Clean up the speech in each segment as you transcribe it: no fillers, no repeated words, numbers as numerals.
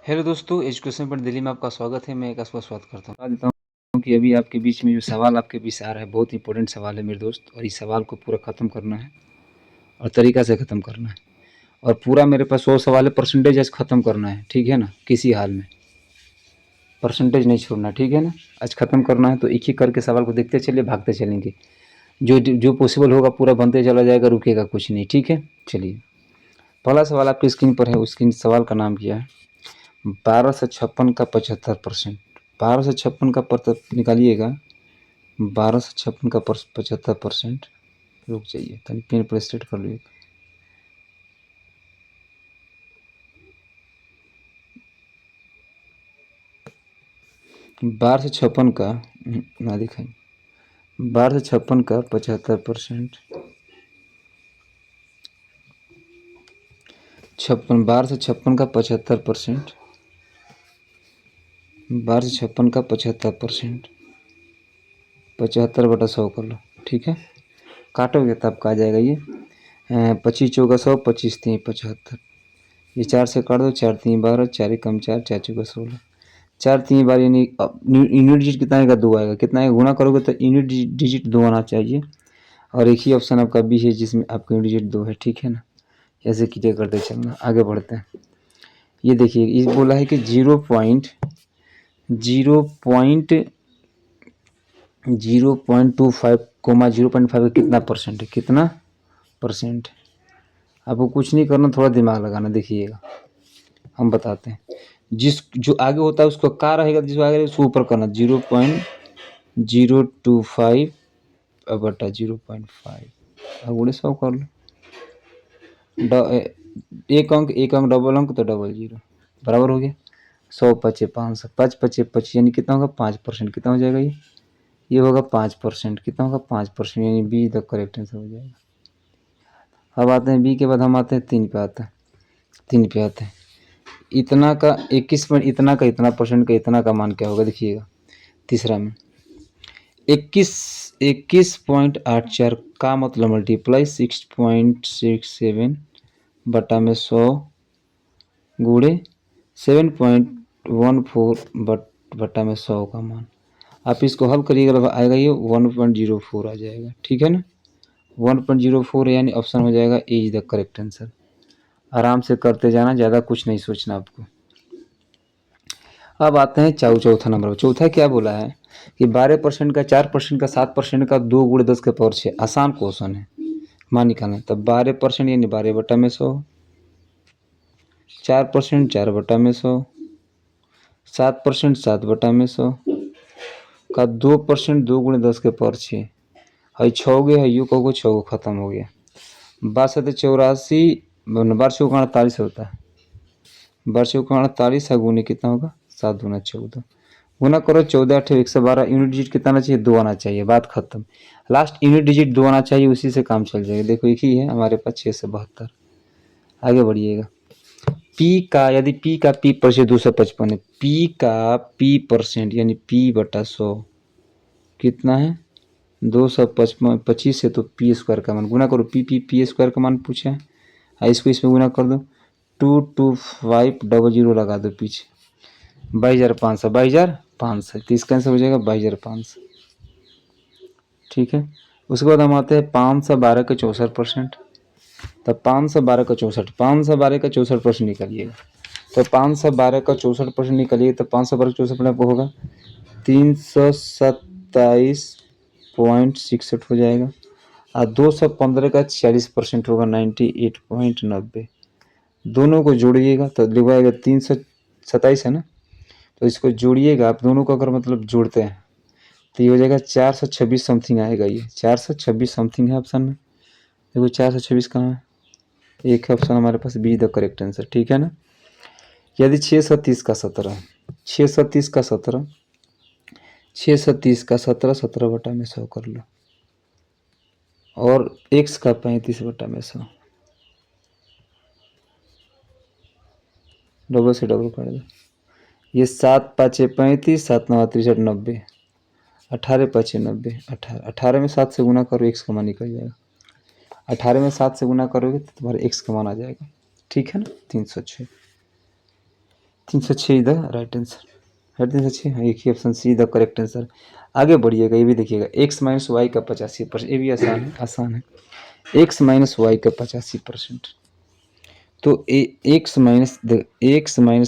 Hello दोस्तों, education पर दिल्ली में आपका स्वागत है। मैं एक स्पष्ट बात करता हूँ, बता देता हूँ कि अभी आपके बीच में जो सवाल आपके बीच आ रहा है बहुत इंपॉर्टेंट सवाल है मेरे दोस्त, और इस सवाल को पूरा ख़त्म करना है और तरीक़ा से ख़त्म करना है। और पूरा मेरे पास 100 सवाल है, परसेंटेज आज ख़त्म करना है, ठीक है ना। किसी हाल में परसेंटेज नहीं छोड़ना, ठीक है ना। आज ख़त्म करना है तो एक एक करके सवाल को देखते चलिए, भागते चलेंगे। जो जो पॉसिबल होगा पूरा बनते चला जाएगा, रुकेगा कुछ नहीं, ठीक है। चलिए, पहला सवाल आपकी स्क्रीन पर है। उसकी सवाल का नाम क्या है? 1256 का 75%। 1256 का निकालिएगा। 1256 का 75%। रुक जाइए, तनी पेन पर स्टेट कर लीजिए। बारह सौ छप्पन का ना दिखाई। 1256 का 75%। 1256 का 75%। 1256 का 75%। 75/100 कर लो, ठीक है। काटोगे तब का आ जाएगा ये 25 चौका 100, 25 3 75। ये 4 से काट दो, 4 3 12, 4 एकम 4, 4 चौका 16। 4 3 बार यानी यूनिट डिजिट कितना आएगा? 2 आएगा। कितना आएगा? गुना करोगे तो यूनिट डिजिट 2 आना चाहिए। और एक ही ऑप्शन आपका बी है जिसमें आपका यूनिट डिजिट 2 है, ठीक है ना। ऐसे क्लियर करते चलना, आगे बढ़ते हैं। ये देखिए, इस बोला है कि 0.25 कोमा 0.5 कितना परसेंट है? कितना परसेंट? आपको कुछ नहीं करना, थोड़ा दिमाग लगाना। देखिएगा, हम बताते हैं। जो आगे होता है उसको का रहेगा, जिसको आगे उसको ऊपर करना। 0.025 बटा 0.5 गुणे 100 कर लो। एक अंक डबल अंक तो डबल जीरो बराबर हो गया। 100 पचे 500, 5 पचे 25 यानी कितना होगा? 5%। कितना हो जाएगा ये होगा 5%। कितना होगा? 5%, यानी बी द करेक्ट आंसर हो जाएगा। अब आते हैं बी के बाद हम आते हैं 3 पे आते हैं। 3 पे आते हैं। इतना का 21 में इतना का इतना परसेंट का इतना का मान क्या होगा? देखिएगा, तीसरा में 21.84 का मतलब मल्टीप्लाई 6.67 बटा में 100 गुणे 7.14 बटा में 100 का मान। आप इसको हल करिएगा, आएगा ये 1.04 आ जाएगा, ठीक है ना। 1.04 यानी ऑप्शन हो जाएगा ए इज द करेक्ट आंसर। आराम से करते जाना, ज़्यादा कुछ नहीं सोचना आपको। अब आते हैं चौथा नंबर। चौथा क्या बोला है कि 12% का 4% का 7% का 2 गुणे 10 के पावर 6। आसान क्वेश्चन है, मान निकालना। तब 12% यानी 12 बटा में 100, 4% 4 बटा में 100, 7% 7 बटा में 100 का 2% 2 गुणे 10 के पावर 6 है। 6 गए है, यू कहोगे 6 को खत्म हो गया। 1284 12 चौका 48 होता है। 12 चौका 48 है, गुने कितना होगा? 7 दूना 14। गुना करो 14 8 112। यूनिट डिजिट कितना आना चाहिए? 2 आना चाहिए। बात खत्म। लास्ट यूनिट डिजिट 2 आना चाहिए, उसी से काम चल जाएगा। देखो एक ही है हमारे पास, 6 से 72। आगे बढ़िएगा। पी का यदि पी का पी परसेंट 255 है, पी का पी परसेंट यानी पी बटा 100 कितना है? 255। 25 से तो पी स्क्वायर का मान गुना करो। पी स्क्वायर का मान पूछा है, इसको इसमें गुना कर दो। 22500 लगा दो पीछे। 22,500 22,500 तो इसका आंसर हो जाएगा 22,500, ठीक है। उसके बाद हम आते हैं 512 का 64%। तब 512 का 64, 512 का 64% निकालिएगा। तो 512 का 64% निकालिए, तो 512 का 64% आपको होगा 327.67 हो जाएगा। और 215 का 46% होगा 98.90। दोनों को जोड़िएगा तो लिखवाएगा 327 है ना। तो इसको जोड़िएगा आप दोनों को, अगर मतलब जोड़ते हैं तो ये हो जाएगा 426 समथिंग आएगा। ये 426 समथिंग है ऑप्शन में। देखो 426 कहाँ है? एक है ऑप्शन हमारे पास, बी द करेक्ट आंसर, ठीक है ना। यदि 630 का 17, 630 का 17, 630 का 17, 17 बटा में 100 कर लो। और x का 35 बटा में 100, डबल से डबल कर दो। ये 7 5 35, 7 9 63 90, 18 5 90, 18 18 में 7 से गुना करो, x का मान निकल जाएगा। 18 में 7 से गुना करोगे तो तुम्हारा x का मान आ जाएगा, ठीक है ना, 306। 306 इधर राइट आंसर है। 306 हाँ, एक ही option C the correct answer. आगे बढ़िएगा, ये भी देखिएगा x माइनस वाई का 85%, ये भी आसान है, आसान है। x माइनस वाई का 85%, तो एक्स माइनस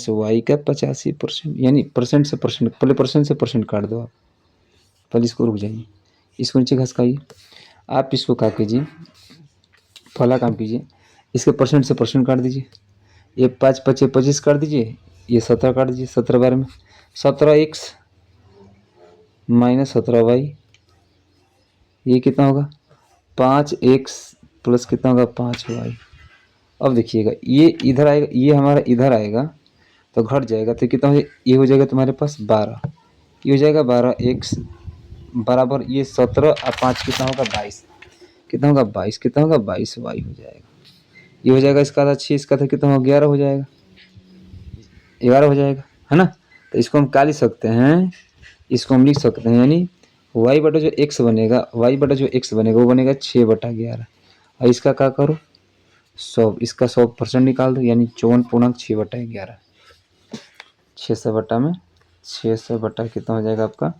वाई का 85%, यानी परसेंट से परसेंट, पहले परसेंट से परसेंट काट दो आप, पहले इसको रुक जाइए, इसको नीचे घसकाइए, आप इसको क्या कीजिए, पहला काम कीजिए, इसके परसेंट से परसेंट काट दीजिए, ये 5 25 25 काट दीजिए, ये 17 काट दीजिए, 17 बार में 17x माइनस 17y, ये कितना होगा 5x प्लस कितना होगा 5y। अब देखिएगा ये इधर आएगा, ये हमारा इधर आएगा तो घट जाएगा, तो कितना हो, ये हो जाएगा तुम्हारे पास 12, ये हो जाएगा 12x बराबर ये 17 और 5 कितना होगा 22, कितना होगा 22, कितना होगा 22y हो जाएगा। ये हो जाएगा इसका आधा 6, इसका था कितना होगा 11 हो जाएगा, 11 हो जाएगा, है ना। तो इसको हम क्या लिख सकते हैं, इसको हम लिख सकते हैं, यानी y बटा जो x बनेगा, y बटा जो x बनेगा वो बनेगा 6/11, और इसका क्या करो 100, इसका 100% निकाल दो, यानी 54.6/11, 600 बटा में 600 बटा कितना हो जाएगा आपका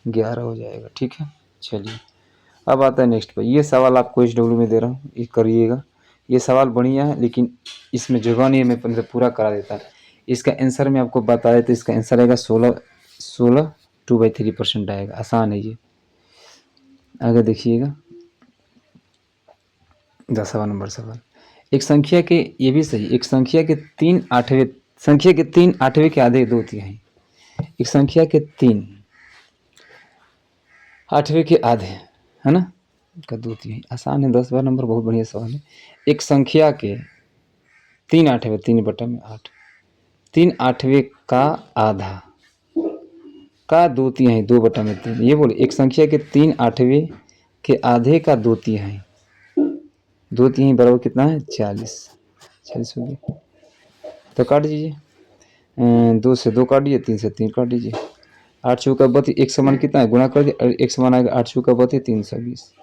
11 हो जाएगा। ठीक है, चलिए अब आता है नेक्स्ट पे। ये सवाल आपको SW में दे रहा हूँ, ये करिएगा, ये सवाल बढ़िया है लेकिन इसमें जगह नहीं है, मैं पहले पूरा करा देता। इसका आंसर मैं आपको बता देता, इसका आंसर आएगा 16 2/3% आएगा, आसान है ये। आगे देखिएगा 10वां नंबर सवाल, एक संख्या के, ये भी सही, एक संख्या के 3/8 के आधे 2/3, एक संख्या के 3/8 के आधे, है ना, का 2/3, आसान है, 10वां नंबर बहुत बढ़िया सवाल है। एक संख्या के 3/8 3/8 3/8 का आधा का 2/3 2/3, ये बोले एक संख्या के 3/8 के आधे का 2/3, 2/3 बराबर कितना है 40 हो गया, तो काट दीजिए, 2 से 2 काट दीजिए, 3 से 3 काट दीजिए, 8 चौका 32, एक समान कितना है गुणा कर दिए, एक समान आएगा 8 चौका 32 320,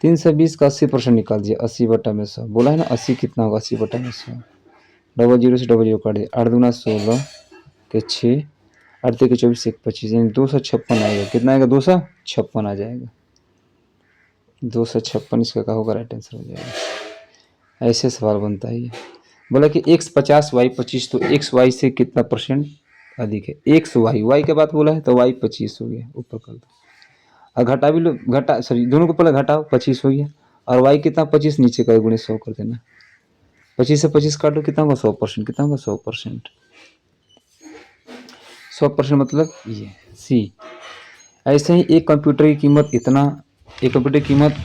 320 का 80% निकाल दीजिए, 80/100, बोला है ना 80 कितना होगा 80/100, डबल जीरो से डबल जीरो काट दिए, 8 दूना 16 के 6, 8 के 24 1 25, यानी 256 आएगा, कितना आएगा 256 आ जाएगा, 256 इसका क्या होगा राइट आंसर हो जाएगा। ऐसे सवाल बनता है ये। बोला कि x 50 y 25, तो x y से कितना परसेंट अधिक है, x y के बात बोला है तो y 25 हो गया, ऊपर कर दो, और घटा भी लो, घटा सॉरी दोनों को पहले घटाओ, 25 हो गया, और y कितना 25 नीचे का गुणे 100 कर देना, 25 से 25 काटो, कितना होगा 100%, कितना होगा 100%, 100% मतलब ये सी। ऐसे ही एक कंप्यूटर की कीमत इतना, एक कंप्यूटर की कीमत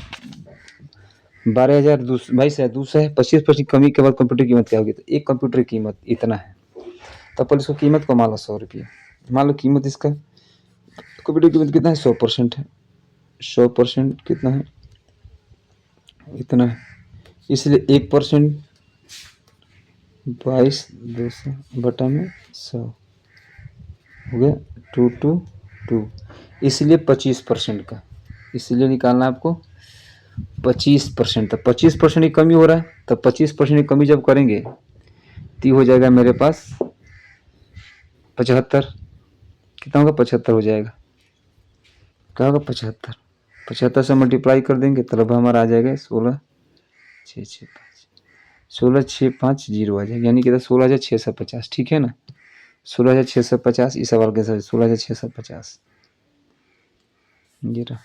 22,200 है, 25% कमी के बाद कंप्यूटर की कीमत क्या होगी, तो एक कंप्यूटर की कीमत इतना है, तो पहले इसको कीमत को मान लो 100 रुपये, मान लो कीमत इसका कंप्यूटर की कीमत कितना है 100% है, 100% कितना है इतना है, इसलिए 1% 22,200 बटा में 100 हो गया 222, इसलिए 25% का, इसलिए निकालना आपको 25%, तो 25% की कमी हो रहा है, तो 25% की कमी जब करेंगे तो हो जाएगा मेरे पास 75, कितना होगा 75 हो जाएगा, क्या होगा 75 से मल्टीप्लाई कर देंगे तब हमारा आ जाएगा 16,650 आ जाएगा, यानी कि 16,650, ठीक है ना, 16,650 इस सवाल के साथ 16,650। ये रहा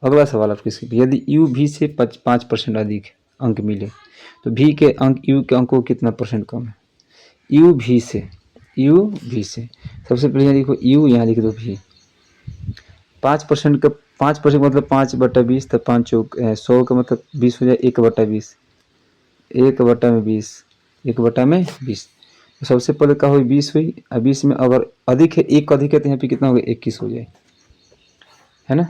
अगला सवाल आपके स्क्रीन, यदि u v से 5% अधिक अंक मिले तो v के अंक u के अंकों को कितना परसेंट कम है, u v से सबसे पहले यहाँ लिखो u, यहाँ लिख दो v, 5% का 5% मतलब 5/20, तो 5 चौक 100 का मतलब 20 हो जाए, 1/20, 1/20, 1/20, तो सबसे पहले क्या हुई 20 हुई, और 20 में अगर अधिक है, एक अधिक है तो यहाँ पे कितना हो गया 21 हो जाए, है ना,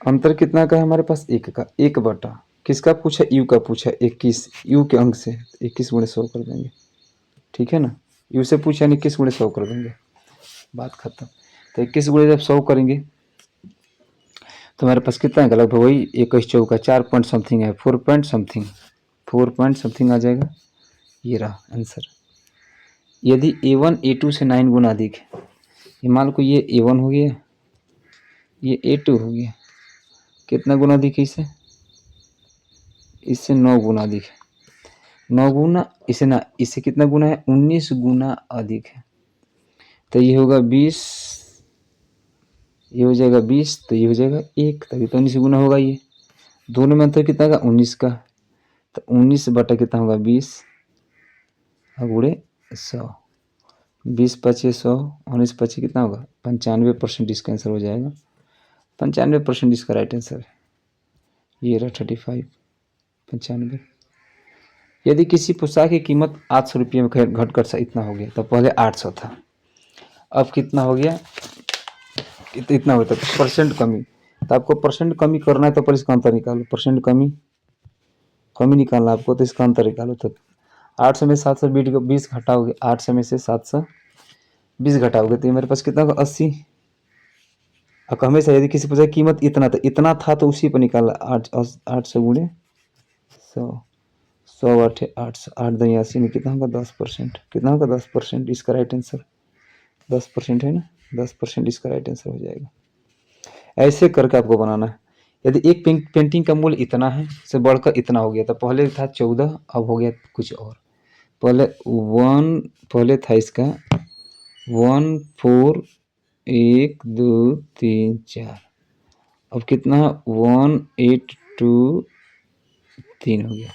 अंतर कितना का है हमारे पास 1 का, 1 बटा किसका पूछा u का पूछा 21, u के अंक से 21 गुणे 100 कर देंगे, ठीक है ना, u से पूछा यानी 21 गुणे 100 कर देंगे, बात खत्म। तो 21 गुणे जब 100 करेंगे तो हमारे पास कितना है, लगभग वही 21 चौका 4 पॉइंट समथिंग है, 4 पॉइंट समथिंग आ जाएगा, ये रहा आंसर, यदि A1 A2 से 9 गुना अधिक है, ये मान लो ये A1 हो गया, ये A2 हो गया, कितना गुना अधिक है इससे? इससे 9 गुना अधिक है। 9 गुना इससे कितना गुना है? 19 गुना अधिक है। तो ये होगा 20, ये हो जाएगा 20, तो ये हो जाएगा 1, तभी तो 19 गुना होगा। ये दोनों में अंतर कितना का? 19 का। तो 19 बटा कितना होगा? 20 गुणे 100, 20 पचे 100, 19 पचे कितना होगा? 95% इसका आंसर हो जाएगा। 95% इसका राइट आंसर है। ये रहा 35, 95। यदि किसी पोशाक की कीमत 800 रुपये में घट कर इतना हो गया, तो पहले 800 था, अब कितना हो गया? इतना होता है। तो परसेंट कमी, तो आपको परसेंट कमी करना है तो पर इसका अंतर निकालो। परसेंट कमी निकालना आपको, तो इसका अंतर निकालो। तो 800 में 720 घटाओगे, 800 में से 720 घटाओगे तो मेरे पास कितना होगा? 80। अब हमेशा यदि किसी पोशाक की कीमत इतना था तो उसी पर निकाला। 800 गुणे 100, 100 8 800, 8 दूनी 80 में कितना होगा? 10%। कितना होगा? 10%। इसका राइट आंसर 10% है ना, 10% इसका राइट आंसर हो जाएगा। ऐसे करके आपको बनाना है। यदि एक पेंटिंग का मूल्य इतना है से बढ़कर इतना हो गया, तो पहले था 14, अब हो गया कुछ और। पहले था इसका 1 4 1 2 3 4, अब कितना है? 1 8 2 3 हो गया।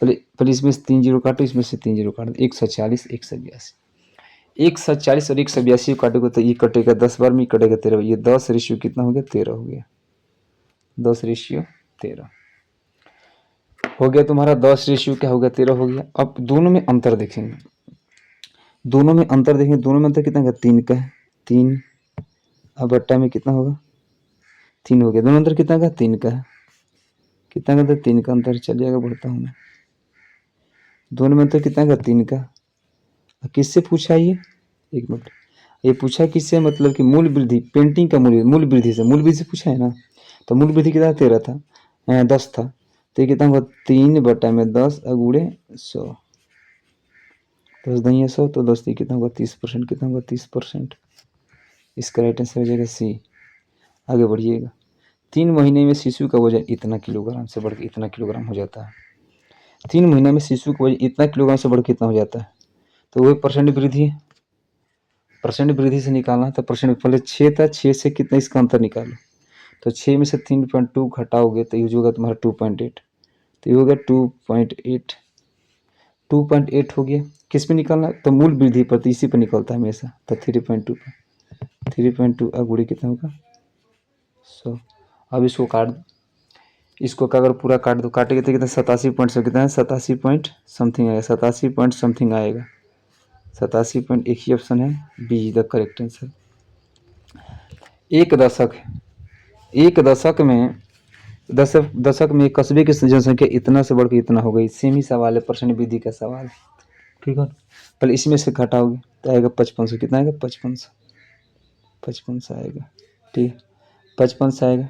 पहले इसमें से 3 जीरो काटो, इसमें से 3 जीरो काटो, 140 182, 140 और 182 काटोगे तो ये कटेगा 10 बार में, कटेगा 13। ये 10 रेशियो कितना हो गया? 13 हो गया। 10 रेशियो 13 हो गया तुम्हारा। 10 रेशियो क्या हो गया? 13 हो गया। अब दोनों में अंतर देखेंगे, दोनों में अंतर कितना होगा? 3 का है, 3। अब बट्टा में कितना होगा? 3 हो गया। दोनों अंतर कितना का? 3 का है। कितना का? 3 का अंतर। चलिएगा बढ़ता हूँ मैं। दोनों में अंतर कितना का? 3 का। किससे पूछा ये? एक मिनट, ये पूछा किससे? मतलब कि मूल वृद्धि, पेंटिंग का मूल वृद्धि से पूछा है ना। तो मूल वृद्धि कितना? 13 था, 10 था, तो ये कितना होगा? 3 बटा में 10 गुणे 100, 10 दही 100, तो 10 कितना होगा? 30%। कितना होगा? 30%। इसका राइट आंसर हो जाएगा सी। आगे बढ़िएगा। 3 महीने में शिशु का वजन इतना किलोग्राम से बढ़ के इतना किलोग्राम हो जाता है। 3 महीने में शिशु का वजन इतना किलोग्राम से बढ़ के इतना हो जाता है, तो वही परसेंट वृद्धि है। परसेंट वृद्धि से निकालना, तो परसेंट पहले 6 था, 6 से कितना इसका अंतर निकालो, तो 6 में से 3.2 घटाओगे तो ये होगा तुम्हारा 2.8, तो ये होगा 2.8, 2.8 हो गया। किस पे निकालना? तो मूल वृद्धि पर, तो इसी पर निकलता है हमेशा। तो 3.2 पर, 3.2 गुणे कितना होगा? 100। अब इसको काट दो, इसको अगर पूरा काट दो, काटेंगे तो कितना? 87 पॉइंट से कितना है? 87 पॉइंट समथिंग आएगा, 87 पॉइंट समथिंग आएगा। 87 पॉइंट, एक ही ऑप्शन है, बी द करेक्ट आंसर। एक दशक में एक कस्बे की जनसंख्या इतना से बढ़ के इतना हो गई। सेम ही सवाल है, परसेंट वृद्धि का सवाल, ठीक है। पहले इसमें से घटाओगे तो आएगा 5500। कितना आएगा? 5500 आएगा, ठीक, 5500 आएगा।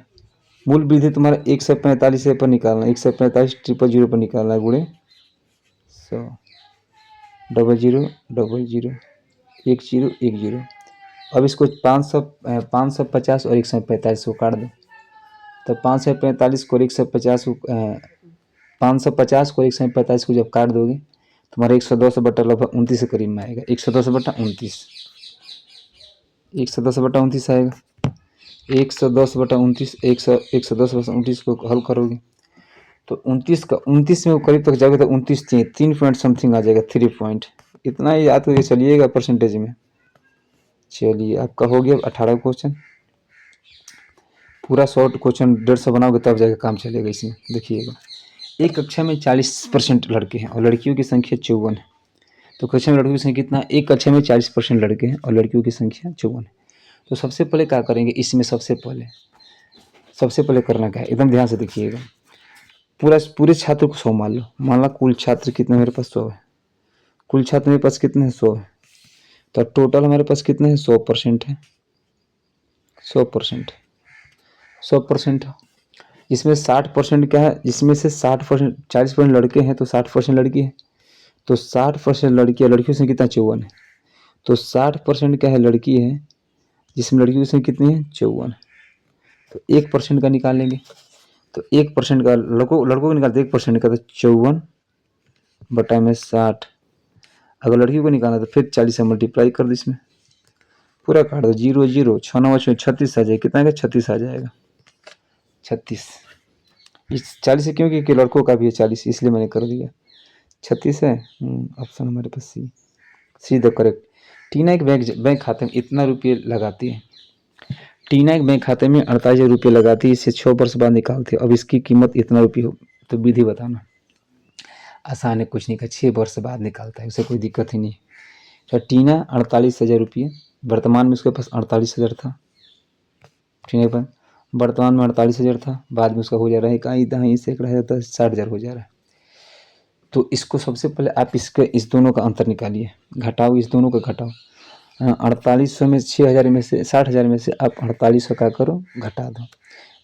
मूल वृद्धि तुम्हारा 145 पर निकालना, 145 000 पर निकालना है, गुणे 100, 00 00 10 10। अब इसको 550 और 145 को काट दो, तो 545 को 150 को 550 को 145 को जब काट दोगे तुम्हारा 110 बटा लगभग 29 के करीब में आएगा। 110 बटा 29, 110 बटा 29 आएगा। 110 बटा 29, 110 बटा 29 को हल करोगे तो 29 में करीब तक जाओगे तो 29 3 पॉइंट समथिंग आ जाएगा, 3 पॉइंट। इतना ही याद करके चलिएगा परसेंटेज में। चलिए आपका हो गया 18 क्वेश्चन। पूरा शॉर्ट क्वेश्चन 150 बनाओगे तब जाके काम चलेगा इसमें। देखिएगा, एक कक्षा में 40% लड़के हैं और लड़कियों की संख्या 54 है। तो कक्षा में लड़कियों की संख्या कितना है? एक कक्षा में 40% लड़के हैं और लड़कियों की संख्या 54 है। तो सबसे पहले क्या करेंगे इसमें? सबसे पहले करना क्या है, एकदम ध्यान से देखिएगा। पूरे छात्र को 100 मान लो। मान लो कुल छात्र कितने मेरे पास? 100 है। कुल छात्र मेरे पास कितने हैं? 100 है। तो टोटल हमारे पास कितने हैं? 100% है, 100%, 100%। इसमें 60% क्या है? इसमें से 60%, 40% लड़के हैं तो 60% लड़की है। तो 60% लड़की है, लड़कियों से कितना 54 है, तो 60% क्या है लड़की है, जिसमें लड़कियों की संख्या कितनी है 54, तो 1% का निकालेंगे, तो 1% का लड़कों को निकालते 1% का, तो 54/60। अगर लड़की को निकालना तो फिर 40 से मल्टीप्लाई कर दो, इसमें पूरा काट दो, 0 0 6 9 36 आ जाएगा, कितना आएगा 36 आ जाएगा, 36। इस 40 से क्यों, क्योंकि लड़कों का भी है 40, इसलिए मैंने कर दिया 36 है। ऑप्शन हमारे पास सी द करेक्ट। टीना एक बैंक खाते में इतना रुपये लगाती है, टीना एक बैंक खाते में 48 रुपये लगाती है, इसे 6 वर्ष बाद निकालती है, अब इसकी कीमत इतना रुपये हो, तो विधि बताना। आसान है, कुछ नहीं का, 6 वर्ष बाद निकालता है, उसे कोई दिक्कत ही नहीं। तो टीना 48,000 रुपये, वर्तमान में उसके पास 48,000 था, टीना पर वर्तमान में 48,000 था, बाद में उसका हो जा रहा है कहीं दहाई सैकड़ा है, तो 60,000 हो जा रहा है। तो इसको सबसे पहले आप इस दोनों का अंतर निकालिए, घटाओ, इस दोनों का घटाओ। 4800 में 6,000 में से 60,000 में से आप 4800 का करो, घटा दो,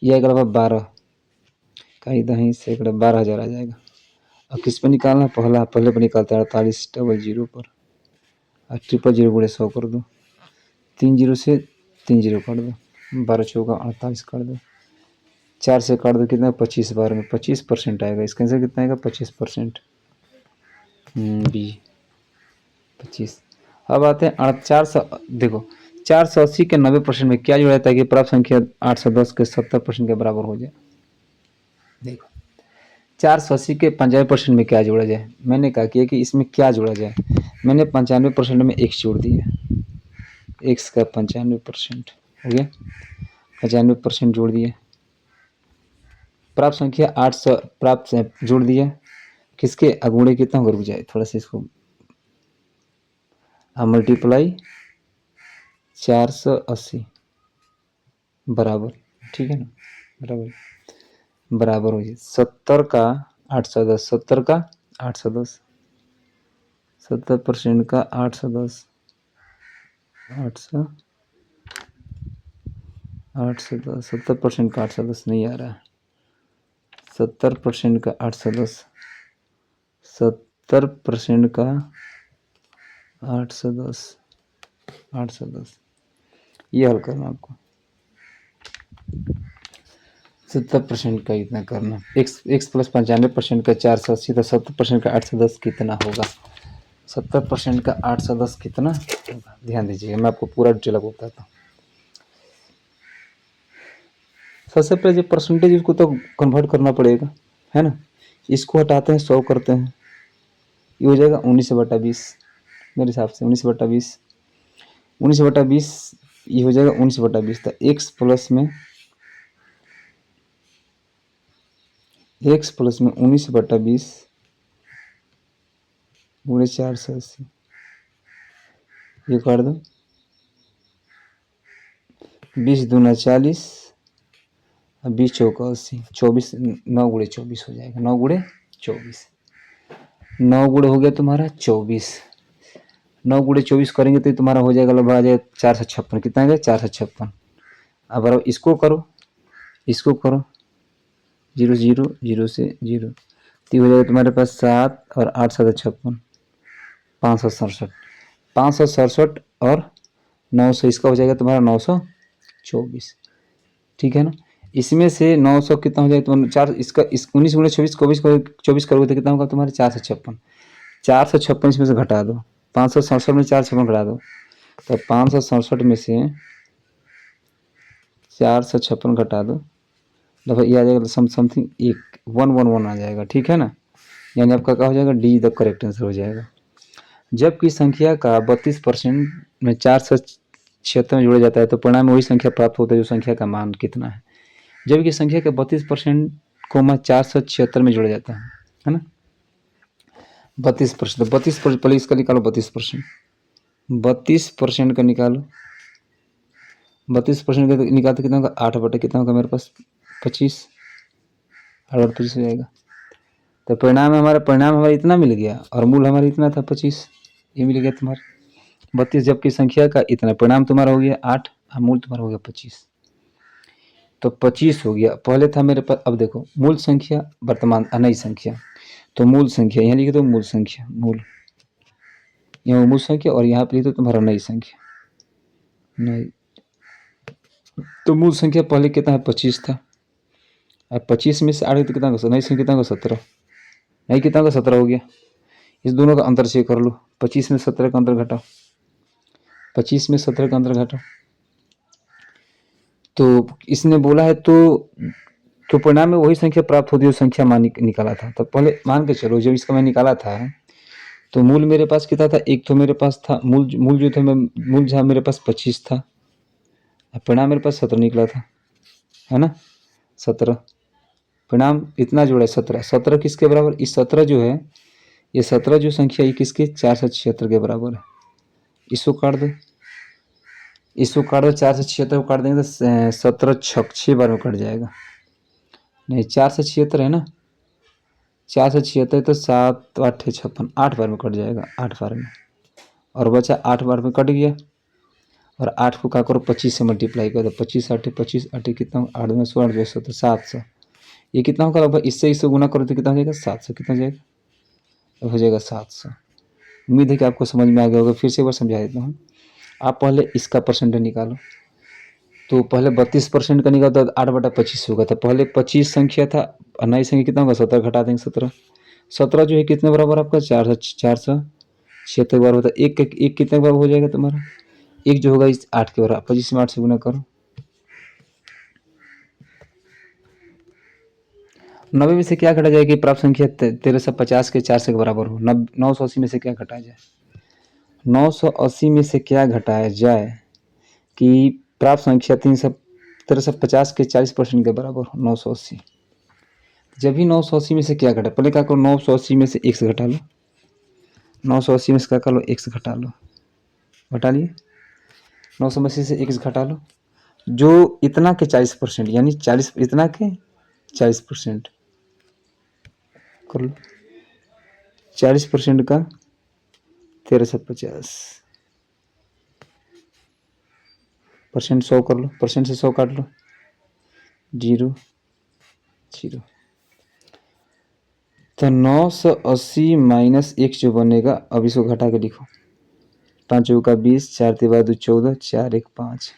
यह आएगा 12 कहीं दही सैकड़ा 12,000 आ जाएगा। अब किस पर निकालना, पहले पर निकालते हैं 48 डबल 0 पर, और 000 गुणे 100 कर दो, 3 0 से 3 0 काट दो, 12 चौका 48 काट दो, 4 से काट दो, कितना 25, 12 में 25% आएगा, इसका आंसर कितना आएगा 25%, बी 25। अब आते हैं 400, देखो 480 के 90% में क्या जुड़ा जाता है कि प्राप्त संख्या 810 के 70% के बराबर हो जाए। देखो 480 के 95% में क्या जोड़ा जाए, मैंने कहा कि इसमें क्या जोड़ा जाए, मैंने 95% में x जोड़ दिया, x का 95% हो गया, 95% जोड़ दिया, प्राप्त संख्या 800 प्राप्त जोड़ दिया, किसके अगुणे कितना होगा, रुक जाए थोड़ा सा इसको, मल्टीप्लाई 480 बराबर, ठीक है ना, बराबर हो जाए 70 का 810, 70 का 810, 70% का 810, 810, 70% का 810 नहीं आ रहा है, 70% का 810, 70% का 810, 810, ये हल करना आपको, 70% का इतना करना, x प्लस 95% का 480, तो 70% का 810 कितना होगा, 70% का 810 कितना होगा, ध्यान दीजिएगा, मैं आपको पूरा डिटेल बताता हूँ। सबसे पहले जो परसेंटेज उसको तो कन्वर्ट करना पड़ेगा, है ना, इसको हटाते हैं 100 करते हैं, ये हो जाएगा 19/20, मेरे हिसाब से 19/20, 19/20 ये हो जाएगा 19/20, तो x प्लस में 19/20 गुणे 480, ये कर दो, 20 दूना 40, 20 चौका 80, 24, 9 गुणे 24 हो जाएगा, 9 गुणे 24, 9 गुणे हो गया तुम्हारा 24, 9 गुणे 24 करेंगे तो तुम्हारा हो जाएगा लगभग आ जाएगा 456, कितना आ गया 456। अब इसको करो, इसको करो, 0 0 0 से 0, तो हो जाएगा तुम्हारे पास 7 और 8 7 56, 567, 567 और 900, इसका हो जाएगा तुम्हारा 924, ठीक है ना। इसमें से 900 कितना हो जाएगा तुम्हारा 4, इसका 19 गुणे 24 24 करोगे तो कितना होगा तुम्हारे 456, 456 इसमें से घटा दो, 567 में 456 घटा दो, तो 567 में से 456 घटा दो, लगभग ये आ जाएगा समथिंग 111 आ जाएगा, ठीक है ना, यानी आपका क्या हो जाएगा, डी द करेक्ट आंसर हो जाएगा। जबकि संख्या का 32% में 476 में जोड़ा जाता है, तो परिणाम में वही संख्या प्राप्त होता है जो संख्या का मान कितना है, जबकि संख्या के 32% को 476 में जोड़ा जाता है ना, 32%, 32% पहले इसका निकालो, 32%, 32% का निकालो, 32% का निकालते कितना होगा 8 कितना होगा मेरे पास 25, 8/25 हो जाएगा, तो परिणाम हमारा इतना मिल गया, और मूल हमारा इतना था 25, ये मिल गया तुम्हारा 32, जबकि संख्या का इतना, परिणाम तुम्हारा हो गया 8 और मूल तुम्हारा हो गया 25, तो 25 हो गया, पहले था मेरे पास, अब देखो मूल संख्या वर्तमान नई संख्या, तो मूल संख्या यहाँ लिखे, तो मूल संख्या, मूल यहाँ मूल संख्या और यहाँ पे लिख दो तुम्हारा नई संख्या, नई। तो मूल संख्या पहले कितना है 25 था, अब 25 में से 8 तो कितना होगा, नई संख्या कितना होगा 17, नई कितना होगा 17 हो गया। इस दोनों का अंतर चेक कर लो, 25 में 17 का अंतर घटाओ, 25 में 17 का अंतर घटाओ। तो इसने बोला है तो परिणाम में वही संख्या प्राप्त होती है जो संख्या मान निकाला था। तो पहले मान के चलो जब इसका मैं निकाला था तो मूल मेरे पास कितना था, एक तो मेरे पास था मूल जो था, मैं मूल जहाँ मेरे पास 25 था, परिणाम मेरे पास 17 निकला था, है ना 17। परिणाम इतना जोड़ा है 17, 17 किसके बराबर, इस 17 जो है, ये 17 जो संख्या ये किसके 476 के बराबर है। इसको काट दो, इसको काट दो, 476 को काट देंगे तो 17 6 बार में कट जाएगा, नहीं 476 है ना, 476 तो 7 8 56, 8 बार में कट जाएगा, 8 बार में, और बचा 8 बार में कट गया। और 8 को क्या करो 25 से मल्टीप्लाई कर दो, 25 8 कितना, 8 में 16 जो 700, 700, ये कितना होगा लगभग, इससे गुना करो तो कितना हो जाएगा 700, कितना हो जाएगा, हो जाएगा 700। उम्मीद है कि आपको समझ में आ गया होगा, फिर से एक बार समझा देता हूँ। आप पहले इसका परसेंटेज निकालो, तो पहले 32% का निकाला तो 8/25 होगा, तो पहले 25 संख्या था और नई संख्या कितना होगा 17, घटा देंगे 17, 17 जो है कितने बराबर आपका 476 बार होता है, एक कितने बार हो जाएगा तुम्हारा, एक जो होगा इस 8 के बराबर, 25 में 8 से गुना करो। 90 में से क्या घटा जाएगी, प्राप्त संख्या 1350 के 4 से बराबर हो। 980 में से क्या घटाया जाए, 980 में से क्या घटाया जाए कि प्राप्त संख्या 1350 के 40% के बराबर हो, 980। जब भी 980 में से क्या घटा, पहले क्या करो 980 में से x घटा लो, 980 में से क्या कर लो x घटा लो, घटा लिए 980 से x घटा लो, जो इतना के 40%, यानी 40 इतना के 40% कर लो, 40% का 1350 परसेंट 100 कर लो, परसेंट से 100 काट लो, 0 0। तो 980 माइनस x जो बनेगा, अब इसको घटा के लिखो, 5 का 20, 4 तिवा 2 14, 4 1 5,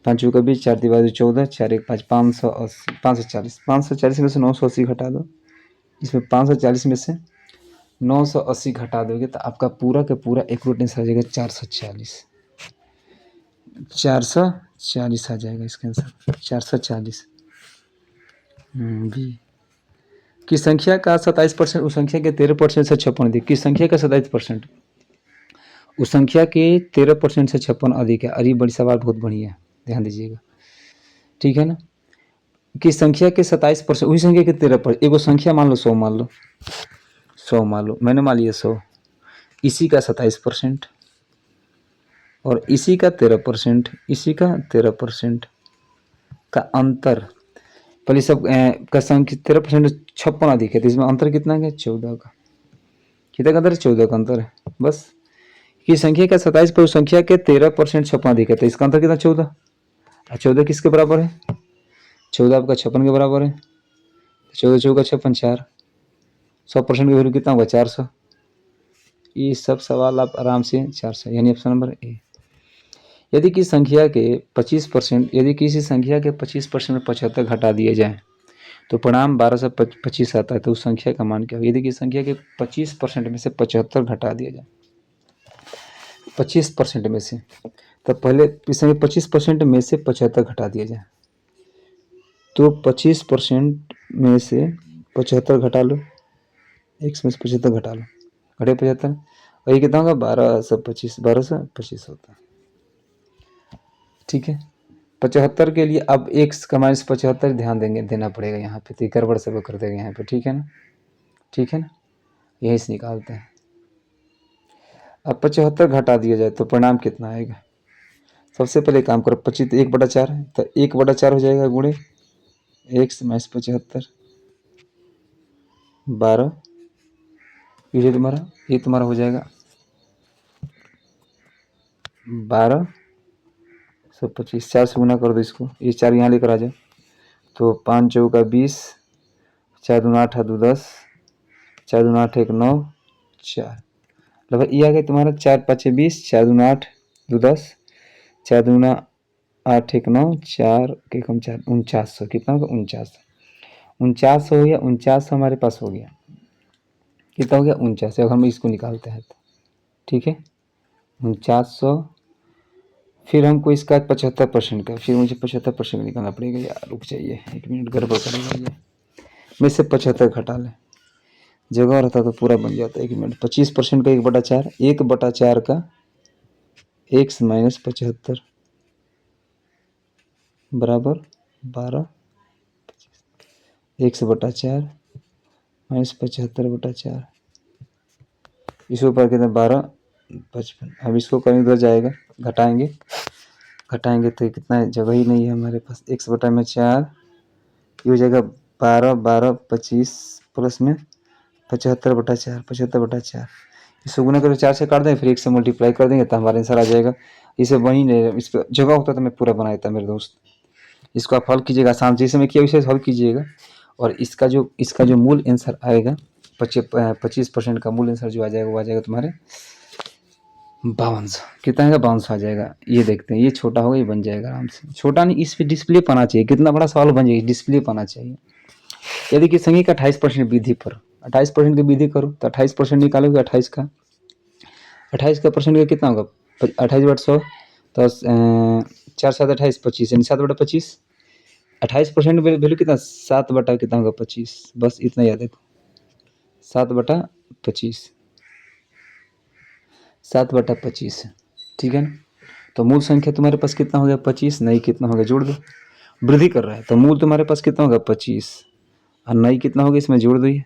5 का 20, 4 तिवा 2 14, 4 1 5, 580 540, 540 में से 980 घटा दो, इसमें 540 में से 980 घटा दोगे तो आपका पूरा का पूरा एक्यूरेट आंसर आ जाएगा 440, 440 आ जाएगा इसका आंसर 440। बी किस संख्या का 27% उस संख्या के 13% से 56 अधिक, किस संख्या का 27% उस संख्या के 13% से 56 अधिक है। अरे बड़ी सवाल बहुत बढ़िया है, ध्यान दीजिएगा, ठीक है ना। किस संख्या के 27%, उसी संख्या के 13%, एगो संख्या मान लो 100 मान लो, 100 मान लो, मैंने मान लिया 100, इसी का 27% और इसी का 13%, इसी का 13% का अंतर, पहले सब का संख्या 13% 56 अधिक है, तो इसमें अंतर कितना है 14 का, कितना का अंतर है 14 का अंतर है बस। कि संख्या का 27% संख्या के 13% 56 अधिक है, तो इसका अंतर कितना 14, 14 किसके बराबर है, 14 आपका 56 के बराबर है, 14 14 56 4, 100% की वैल्यू कितना होगा 400। ये सब सवाल आप आराम से 400, यानी ऑप्शन नंबर ए। यदि किसी संख्या के 25%, यदि किसी संख्या के 25% में 75 घटा दिए जाए तो परिणाम 1225 आता है, तो उस संख्या का मान क्या होगा। यदि किसी संख्या के 25% में से 75 घटा दिया जाए, 25% में से, तो पहले इस समय 25% में से 75 घटा दिया जाए, तो 25% में से 75 घटा लो, x में से 75 घटा लो, घटे 75, और ये कितना होगा 1225 होता है, ठीक है। 75 के लिए अब x का माइनस 75 ध्यान देना पड़ेगा यहाँ पे, तो गड़बड़ सब कर देगा यहाँ पे, ठीक है ना, ठीक है ना, यहीं से निकालते हैं। अब 75 घटा दिया जाए तो परिणाम कितना आएगा, सबसे पहले काम करो 25 1/4 है, तो 1/4 हो जाएगा गुणे x माइनस 75 12, ये तुम्हारा हो जाएगा 1225, 4 से गुना कर दो इसको, ये 4 यहाँ लेकर आ जाओ, तो 5 चौका 20, 4 दूना 8 2 10, 4 दूना 8 1 9 4, लगभग ये आ गया तुम्हारा 4×5 = 20, 4×2 = 8, 2×10, 4×2 = 8, 1×9, 4 के कम 4, 4900, कितना होगा 4900, 4900 हो गया, 4900 हमारे पास हो गया, कितना हो गया 4900। अगर हम इसको निकालते हैं तो ठीक है 4900, फिर हमको इसका 75% का, फिर मुझे 75% निकालना पड़ेगा यार, रुक जाइए 1 मिनट, गड़बड़ करेगा ये, मैं से 75 घटा लें, जगह रहता तो पूरा बन जाता 1 मिनट। 25% का 1/4, 1/4 का x - 75 बराबर 12, x/4 - 75/4, इसके ऊपर कितना 12, 55। अब इसको कहीं उधर जाएगा, घटाएंगे तो कितना जगह ही नहीं है हमारे पास, x/4 ये हो जाएगा 12, 12, 25 प्लस में 75/4, 75/4, इसको गुना करके 4 से काट दें, फिर 1 से मल्टीप्लाई कर देंगे तो हमारा आंसर आ जाएगा। इसे वही नहीं, इस पर जगह होता तो मैं पूरा बना देता मेरे दोस्त। इसको आप हल कीजिएगा, आसान जैसे मैं किया वैसे हल कीजिएगा, और इसका जो मूल आंसर आएगा 25% का मूल आंसर जो आ जाएगा वो आ जाएगा तुम्हारे 5200। कितना आएगा 5200 आ जाएगा। ये देखते हैं, ये छोटा होगा, ये बन जाएगा आराम से, छोटा नहीं, इस पे डिस्प्ले पाना चाहिए, कितना बड़ा सवाल बन जाएगा, डिस्प्ले पाना चाहिए। यदि कि संख्या का 28% विधि पर 28% की विधि करो तो 28% निकालोगे, 28 का परसेंट का कितना होगा 28/100, तो 4×7 = 28, यानी 7/25, 28% वैल्यू कितना 7 कितना होगा 25, बस इतना याद रखो 7/25, 7/25, ठीक है ना। तो मूल संख्या तुम्हारे पास कितना हो गया 25, नई कितना होगा जोड़ दो, वृद्धि कर रहा है तो मूल तुम्हारे पास कितना होगा 25, और नई कितना होगा इसमें जोड़ दो, ये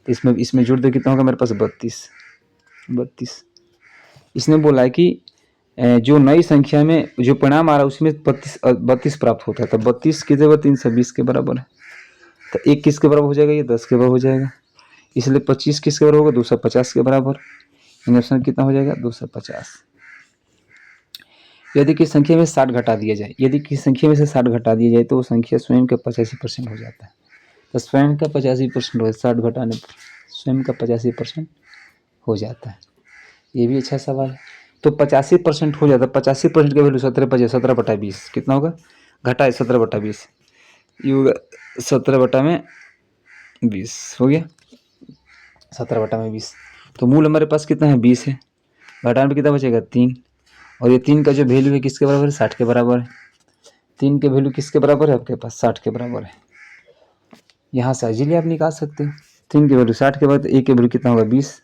तो इसमें जोड़ दो, कितना होगा मेरे पास 32। इसने बोला है कि जो नई संख्या में जो परिणाम आ रहा है उसमें 32 प्राप्त होता है, तो 32 कितने बराबर 320 के बराबर है, तो 1 किसके बराबर हो जाएगा, ये 10 के बराबर हो जाएगा, इसलिए 25 किसके बराबर होगा 250 के बराबर, ऑप्शन कितना हो जाएगा 250। यदि किसी संख्या में 60 घटा दिया जाए, यदि किसी संख्या में से 60 घटा दिया जाए तो वो संख्या स्वयं का 85% हो जाता है, तो स्वयं का 85% हो, 60 घटाने पर स्वयं का 85% हो जाता है। ये भी अच्छा सवाल है। तो 85% हो जाता है, 85% का वैल्यू 17/20 कितना होगा, घटा है 17/20, ये होगा 17/20 हो गया, 17/20। तो मूल हमारे पास कितना है 20 है, घटाने पर कितना बचेगा 3, और ये 3 का जो वैल्यू है किसके बराबर है 60 के बराबर है, 3 के वैल्यू किसके बराबर है आपके पास 60 के बराबर है, यहाँ से इजीली आप निकाल सकते हो। 3 के वैल्यू 60 के बाद 1 के वैल्यू कितना होगा 20,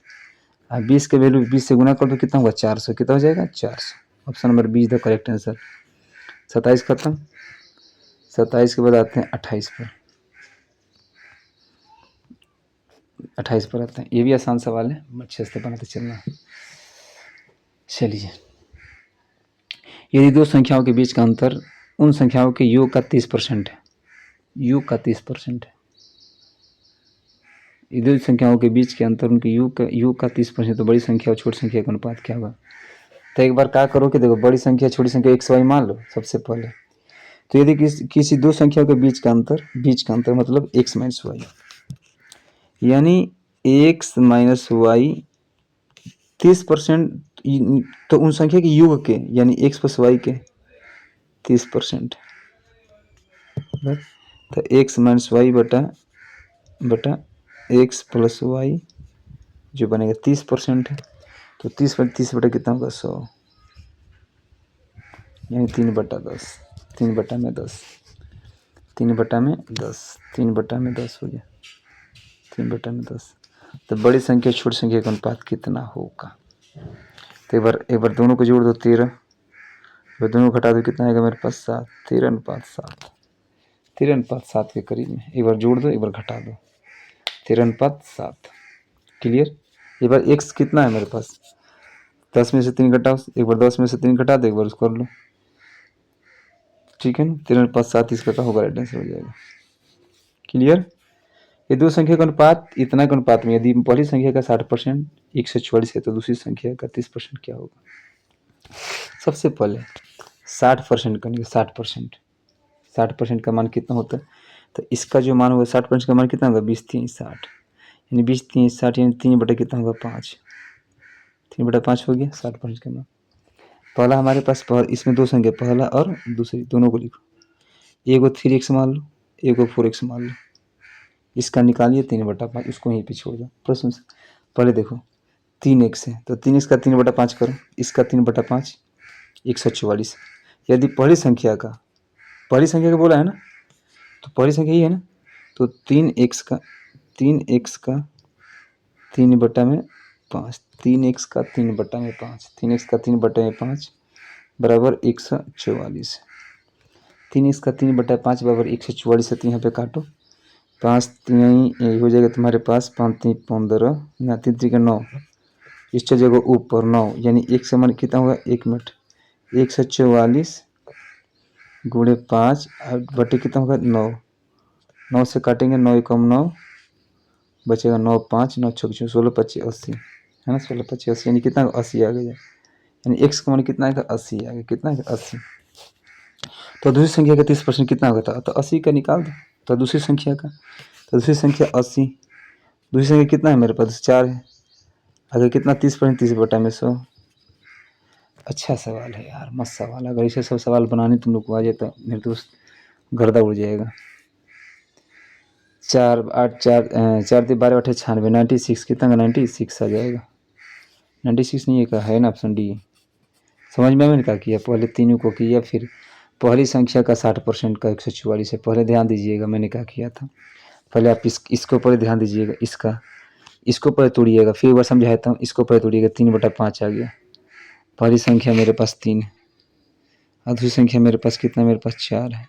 और 20 के वैल्यू 20 से गुना कर दो कितना होगा 400, कितना हो जाएगा 400। Option number 20 the correct answer. 27 खत्म, 27 के बाद आते हैं 28 पर, 28 पर आते हैं, ये भी आसान सवाल है, अच्छे से बनाते चलना। चलिए, यदि दो संख्याओं के बीच का अंतर उन संख्याओं के योग का 30% है, योग का 30% है, दो संख्याओं के बीच के अंतर उनके योग का 30%, तो बड़ी संख्या और छोटी संख्या का अनुपात क्या होगा। तो एक बार क्या करो कि देखो, बड़ी संख्या छोटी संख्या x y मान लो सबसे पहले। तो यदि किसी दो संख्याओं के बीच का अंतर मतलब x - y, यानी x - y 30%, तो उन संख्या के योग के यानी x + y के 30%, तो x - y बटा x + y जो बनेगा 30% है, तो 30 बटा कितना होगा 100, यानी 3/10, 3/10, 3/10, 3/10 हो गया, 3/10। तो बड़ी संख्या छोटी संख्या का अनुपात कितना होगा। तो एक बार दोनों को जोड़ दो 13, तो दोनों को घटा दो कितना आएगा मेरे पास 7, 13/7, 13/7 के करीब में। एक बार जोड़ दो एक बार घटा दो, 13/7, क्लियर। एक बार x कितना है मेरे पास 10 में से 3 घटाओ, एक बार 10 में से 3 घटा दो, एक बार उसको कर लो, ठीक है ना। 13/7 इसका क्या होगा, राइट आंसर हो जाएगा, क्लियर। ये दो संख्या का अनुपात, इतना का अनुपात में यदि पहली संख्या का 60% 144 है तो दूसरी संख्या का 30% क्या होगा। सबसे पहले 60% करेंगे, 60% का मान कितना होता है, तो इसका जो मान होगा 60% का मान कितना होगा 20×3 = 60, यानी 20×3 = 60, यानी 3 बटे कितना होगा 5, 3/5 हो गया 60% के बाद। पहला हमारे पास इसमें दो संख्या, पहला और दूसरी दोनों को लिखो। एगो 3x मान लो, एगो 4x मान लो। इसका निकालिए 3/5, इसको यहीं पे छोड़ दो। प्रश्न से पहले देखो 3x है तो 3x का 3/5 करो, इसका 3/5 144। यदि पहली संख्या का बोला है ना, तो पहली संख्या ही है ना, तो 3x का 3x का 3/5, 3x का 3/5, 3x का 3/5 बराबर 144। 3x का 3/5 बराबर 144 है, तो यहाँ पे काटो। 5 3 हो जाएगा तुम्हारे पास, 5 3 15, यहाँ 3 3 का 9, इसका जगह ऊपर 9, यानी एक समान कितना होगा, 1 मिनट, 144 गुणे 5 बटे कितना होगा 9, 9 से काटेंगे, 9 कम 9 बचेगा, 9 5 9 6 16 25 80 है ना, 16 25 80, यानी कितना 80 आ गया, यानी x का मान कितना आएगा 80 आ गया, कितना है 80। तो दूसरी संख्या का 30% कितना होगा था, तो 80 का निकाल दो। तो दूसरी संख्या का, तो दूसरी संख्या 80, दूसरी संख्या कितना है मेरे पास 4 है, अगर कितना 30%, 30/100। अच्छा सवाल है यार, मस्त सवाल है, अगर ऐसे सब सवाल बनाने तुम लोग को आ जाए तो मेरे दोस्त गर्दा उड़ जाएगा। 4 8 4 4 3 12 8 96, 96 कितना का 96 आ जाएगा, 96 नहीं है ना, ऑप्शन डी। समझ में मैंने क्या किया, पहले तीनों को किया, फिर पहली संख्या का 60% का 144 है। पहले ध्यान दीजिएगा मैंने क्या किया था, पहले आप इसको पहले ध्यान दीजिएगा, इसको पहले तोड़िएगा, फिर एक बार समझाता हूँ, इसको पहले तोड़िएगा, 3/5 आ गया। पहली संख्या मेरे पास 3 है और दूसरी संख्या मेरे पास कितना, मेरे पास 4 है।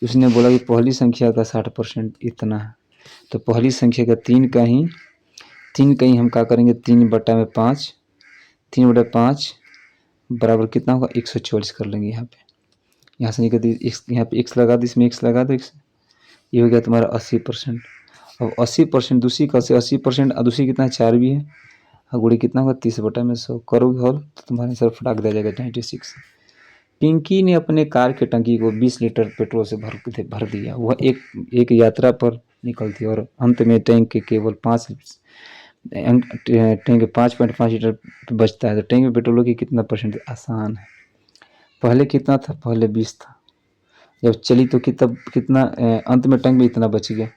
उसने बोला कि पहली संख्या का 60% इतना है, तो पहली संख्या का 3 का ही हम क्या करेंगे, 3/5, 3/5 बराबर कितना होगा 144 कर लेंगे। यहाँ पे यहाँ से निकल यहाँ पे x लगा दो, इसमें x लगा दो, x ये हो गया तुम्हारा 80%। अब 80% दूसरी का 80% और दूसरी कितना है 4 भी है, और गुड़ी कितना होगा 30/100 करोगे हॉल, तो तुम्हारे सर फटाक दिया जाएगा 96। पिंकी ने अपने कार के टंकी को 20 लीटर पेट्रोल से भर दिया। वह एक यात्रा पर निकलती और अंत में टैंक के केवल 5.5 लीटर बचता है, तो टैंक में पेट्रोल की कितना % आसान है। पहले कितना था, पहले 20 था, जब चली तो कितना अंत में टैंक में इतना बच गया,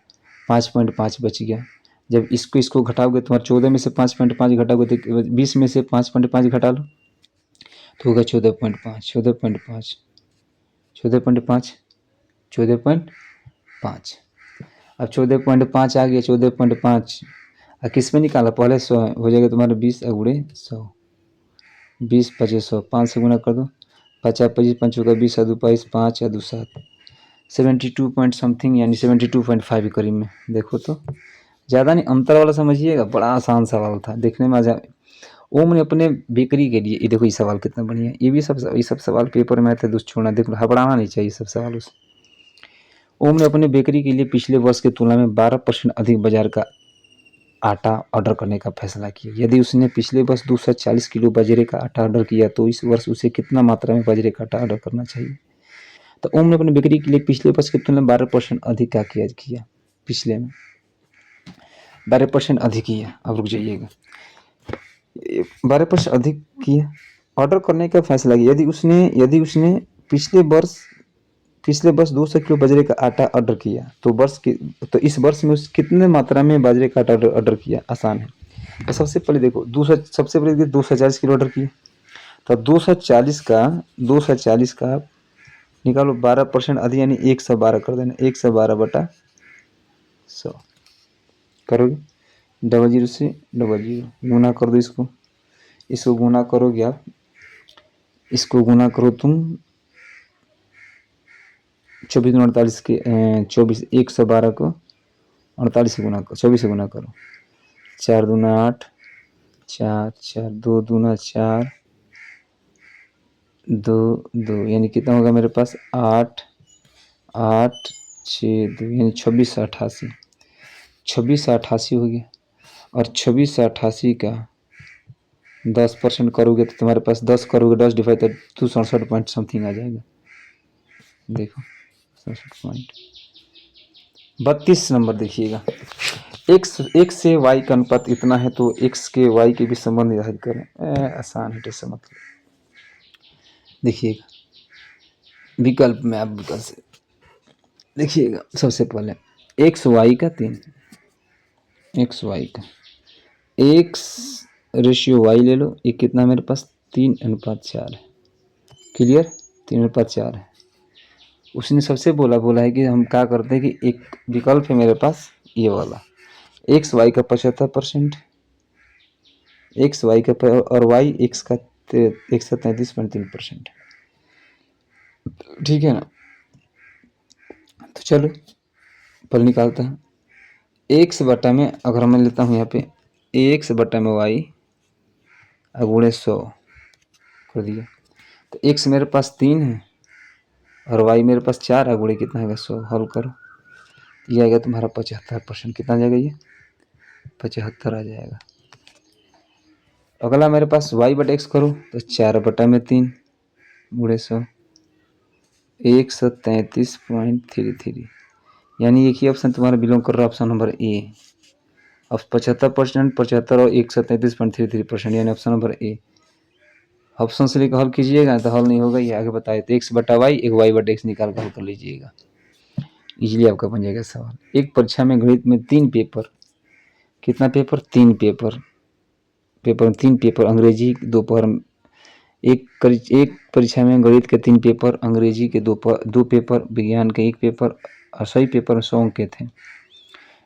5.5 बच गया। जब इसको घटाओगे, तुम्हारे 14 में से 5.5 घटाओगे तो 20 में से 5.5 घटा लो तो होगा 14.5, 14.5, 14.5, 14.5। अब 14.5 आ गया, 14.5 किस में निकाला, पहले 100 हो जाएगा तुम्हारा 20 गुणे 100, 20 25 100, 5 से गुना कर दो, 50 25 5 होगा 20 2 22 5 2 7, 72 पॉइंट समथिंग, यानी 72.5 के करीब में। देखो तो ज़्यादा नहीं, अंतर वाला समझिएगा, बड़ा आसान सवाल था, देखने में आ ओम ने अपने बेकरी के लिए, ये देखो ये सवाल कितना बढ़िया है, ये सब सवाल पेपर में आए थे दोस्त, छोड़ना, देखो हबड़ाना नहीं चाहिए सब सवालों से। ओम ने अपने बेकरी के लिए पिछले वर्ष की तुलना में 12% अधिक बाजार का आटा ऑर्डर करने का फैसला किया। यदि उसने पिछले वर्ष 240 किलो बाजरे का आटा ऑर्डर किया तो इस वर्ष उसे कितना मात्रा में बाजरे का आटा ऑर्डर करना चाहिए। तो ओम ने अपने बिक्री के लिए पिछले वर्ष की तुलना में 12% अधिक क्या किया, पिछले में 12% अधिक किया। अब रुक जाइएगा, 12% अधिक किया, ऑर्डर करने का फैसला किया। यदि उसने पिछले वर्ष 200 किलो बाजरे का आटा ऑर्डर किया तो इस वर्ष में उस कितने मात्रा में बाजरे का आटा ऑर्डर किया, आसान है। तो सबसे पहले देखो 240 किलो ऑर्डर किया, तो 240 का निकालो, 12% अधिक यानी 112 कर देना, 112/100 करोगे, 00 से 00 गुना कर दो, इसको गुना करोगे आप, इसको गुना करो तुम 24 के 24, 112 को 48 से गुना करो, 24 से गुना करो, 4 दूना 8, 4 4 2 दूना 4, 2 2 यानी कितना होगा मेरे पास 8 8 6 2 यानी 2688, 2688 हो गया। और 2688 का 10% करोगे तो तुम्हारे पास 10 करोगे, 10 डिवाइड तो 267 पॉइंट समथिंग आ जाएगा। देखो 67 पॉइंट, 32 नंबर देखिएगा, x से y का अनुपात इतना है तो x के y के भी संबंध निर्धारित करें। आसान है टेस्ट मतलब। देखिएगा विकल्प में, आप विकल्प से देखिएगा। सबसे पहले एक्स वाई का 3, एक्स वाई का एक्स रेशियो वाई ले लो, ये कितना मेरे पास 3:4 है। क्लियर, 3:4 है। उसने सबसे बोला है कि हम क्या करते हैं कि एक विकल्प है मेरे पास ये वाला, एक्स वाई का 75%, एक्स वाई का और वाई एक्स का 133.3%। ठीक है ना। तो चलो पल निकालते हैं। एक्स बटा में अगर मैं लेता हूँ यहाँ पे एक्स बटा में वाई गुणे 100 कर दिया, तो एक्स मेरे पास 3 है और वाई मेरे पास 4 है, गुणे कितना है 100। हल करो, ये आएगा तुम्हारा 75%। कितना आ जाएगा ये 75 आ जाएगा। अगला मेरे पास वाई बटा एक्स करो तो 4 बटा में 3 गुणे 100 133.33, यानी एक ही ऑप्शन तुम्हारा बिलोंग कर रहा है, ऑप्शन नंबर ए। अब 75%, 75 और 133.33%, यानी ऑप्शन नंबर ए। ऑप्शन से लेकर हल कीजिएगा तो हल नहीं होगा, ये आगे बताए तो एक्स बटा वाई, एक वाई बटा एक्स निकाल कर हल कर लीजिएगा, इजीली आपका बन जाएगा सवाल। एक परीक्षा में गणित में 3 पेपर, कितना पेपर 3 पेपर, पेपर में 3 पेपर, अंग्रेजी दोपहर एक परीक्षा में गणित के 3 पेपर, अंग्रेजी के 2 पेपर, विज्ञान के 1 पेपर और सही पेपर 100 अंक के थे।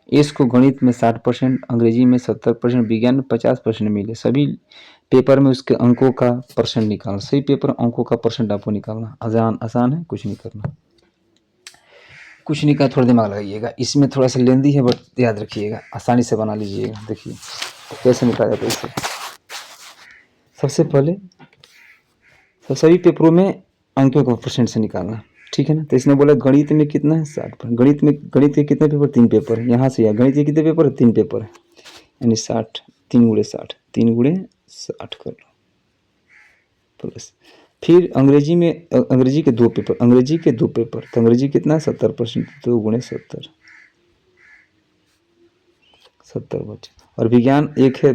इसको गणित में 60%, अंग्रेजी में 70%, विज्ञान में 50% मिले। सभी पेपर में उसके अंकों का परसेंट निकालना, सही पेपर अंकों का परसेंट आपको निकालना। आसान है, कुछ नहीं करना, कुछ नहीं करना, थोड़ा दिमाग लगाइएगा। इसमें थोड़ा सा लेंदी है बट याद रखिएगा, आसानी से बना लीजिएगा। देखिए कैसे निकाला जाता है इसे। सबसे पहले तो सभी पेपरों में अंकों का परसेंट से निकालना, ठीक है ना। तो इसने बोला गणित में कितना है 60%, गणित के कितने पेपर 3 पेपर है, यहाँ से यार गणित के कितने पेपर है 3 पेपर है, यानी 60, 3 गुणे 60, 3 गुणे 60 कर लो प्लस। फिर अंग्रेजी के 2 पेपर, तो अंग्रेजी कितना 70%, 2 गुणे 70, 70 बचे। और विज्ञान एक है,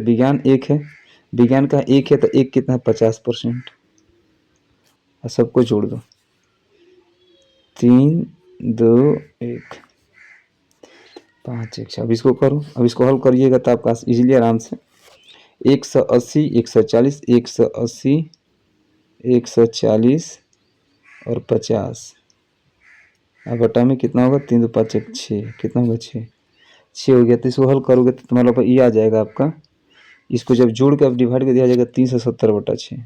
विज्ञान का 1 है तो 1 कितना 50%, और सबको जोड़ दो 3 2 1 5 1। अब इसको करो, अब इसको हल करिएगा तो आपका इजीली आराम से 180 140 180 140 और 50, अब बटा में कितना होगा 3 2 5 1 6, कितना होगा 6 हो गया। तो इसको हल करोगे तो तुम्हारे पास ये आ जाएगा आपका, इसको जब जोड़ के अब डिवाइड कर दिया जाएगा 370 बटा 6,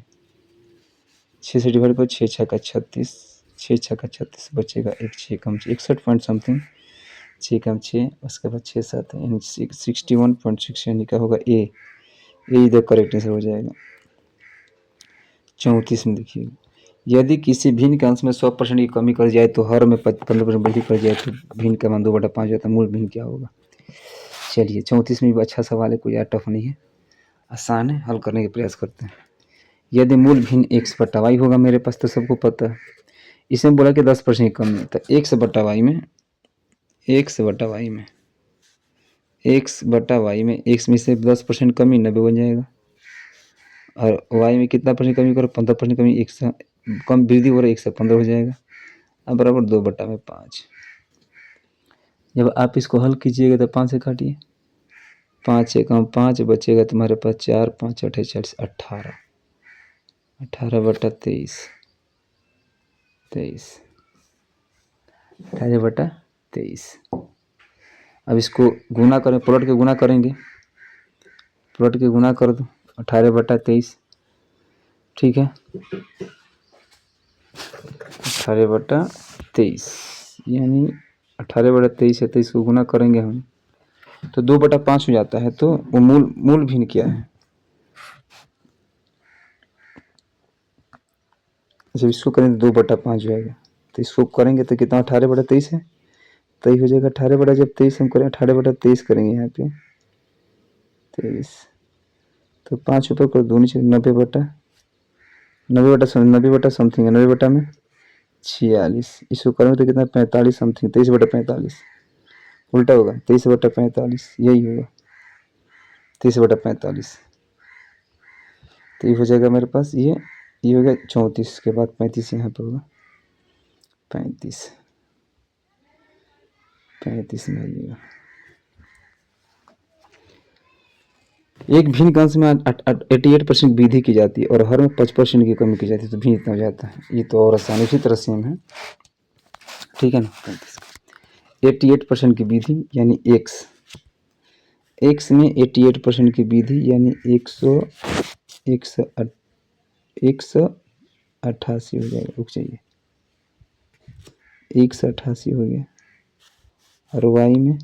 6 से डिवाइड करो 6 6 का 36, 6 6 का 36 बचेगा 1 6 कम 61 पॉइंट समथिंग, 6 कम 6, उसके बाद 6 7 यानी 61.6, यानी क्या होगा ए, इधर करेक्ट आंसर हो जाएगा। 34 में देखिए, यदि किसी भिन्न के अंश में 100% की कमी कर जाए तो हर में 15% वृद्धि कर जाए तो भिन्न का मान 2/5 जाता है, मूल भिन्न क्या होगा। चलिए 34 में भी अच्छा सवाल है, कोई यार टफ नहीं है, आसान है, हल करने का प्रयास करते हैं। यदि मूल भिन्न एक्स बटा वाई होगा मेरे पास, तो सबको पता है। इसमें बोला कि 10% की कमी है, तो एक्स बटा वाई में एक्स में से 10% कमी 90 बन जाएगा, और वाई में कितना परसेंट कमी करो 15% कमी, 1 से कम वृद्धि हो रहा है 1 से 15 हो जाएगा, अब बराबर 2/5। जब आप इसको हल कीजिएगा तो 5 से काटिए, 5 से कम 5 बचेगा तुम्हारे पास 4 5 8 40 18, 18 बटा 23, 18 बटा 23। अब इसको गुना करें, प्लॉट के गुना करेंगे, प्लॉट के गुना कर दो 18 बटा 23, ठीक है 18 बटा 23, यानी 18 बटा 23 है तो इसको गुना करेंगे हम तो 2/5 हो जाता है। तो वो मूल भिन्न क्या है, जब इसको करेंगे 2/5 हो जाएगा, तो इसको करेंगे तो कितना 18 बटा 23 है, तो ये हो जाएगा 18 बटा, जब 23 हम करें 18 बटा 23 करेंगे यहाँ पे 23, तो 5 ऊपर कर दो नीचे 90 बटा समथिंग है, 90 बटा में 46, इसको करेंगे तो कितना 45 समथिंग, 23/45, उल्टा होगा 23/45 यही होगा 23/45। तो ये हो जाएगा मेरे पास ये हो गया 34 के बाद 35 यहाँ पर होगा 35 35 में आइएगा। एक भिन्न अंश में 88% वृद्धि की जाती है और हर में 5% की कमी की जाती है तो भिन्न इतना हो जाता है। ये तो और आसान उसी तरह सेम है, ठीक है ना। 88% की विधि यानी एक्स में 88% की विधि यानी 188 हो जाएगा, रुक जाइए 188 हो गया। और वाई में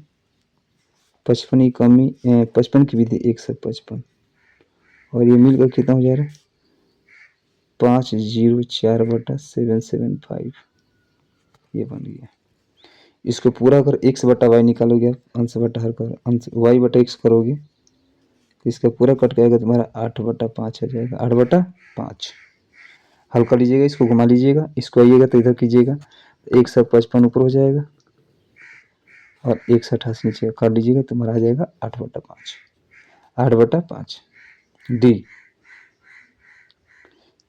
55 की कमी 55 की विधि 155 और ये मिलकर कितना हो जा रहा है 504/775 ये बन गया। इसको पूरा कर x बटा वाई निकालोगे आप अंश बटा हर कर अंश y बटा x करोगे तो इसका पूरा कट जाएगा तुम्हारा 8/5 आ जाएगा 8/5। हल कर लीजिएगा, इसको घुमा लीजिएगा, इसको आइएगा तो इधर कीजिएगा 155 ऊपर हो जाएगा और 188 नीचे कर लीजिएगा तुम्हारा आ जाएगा 8/5 8/5 डी।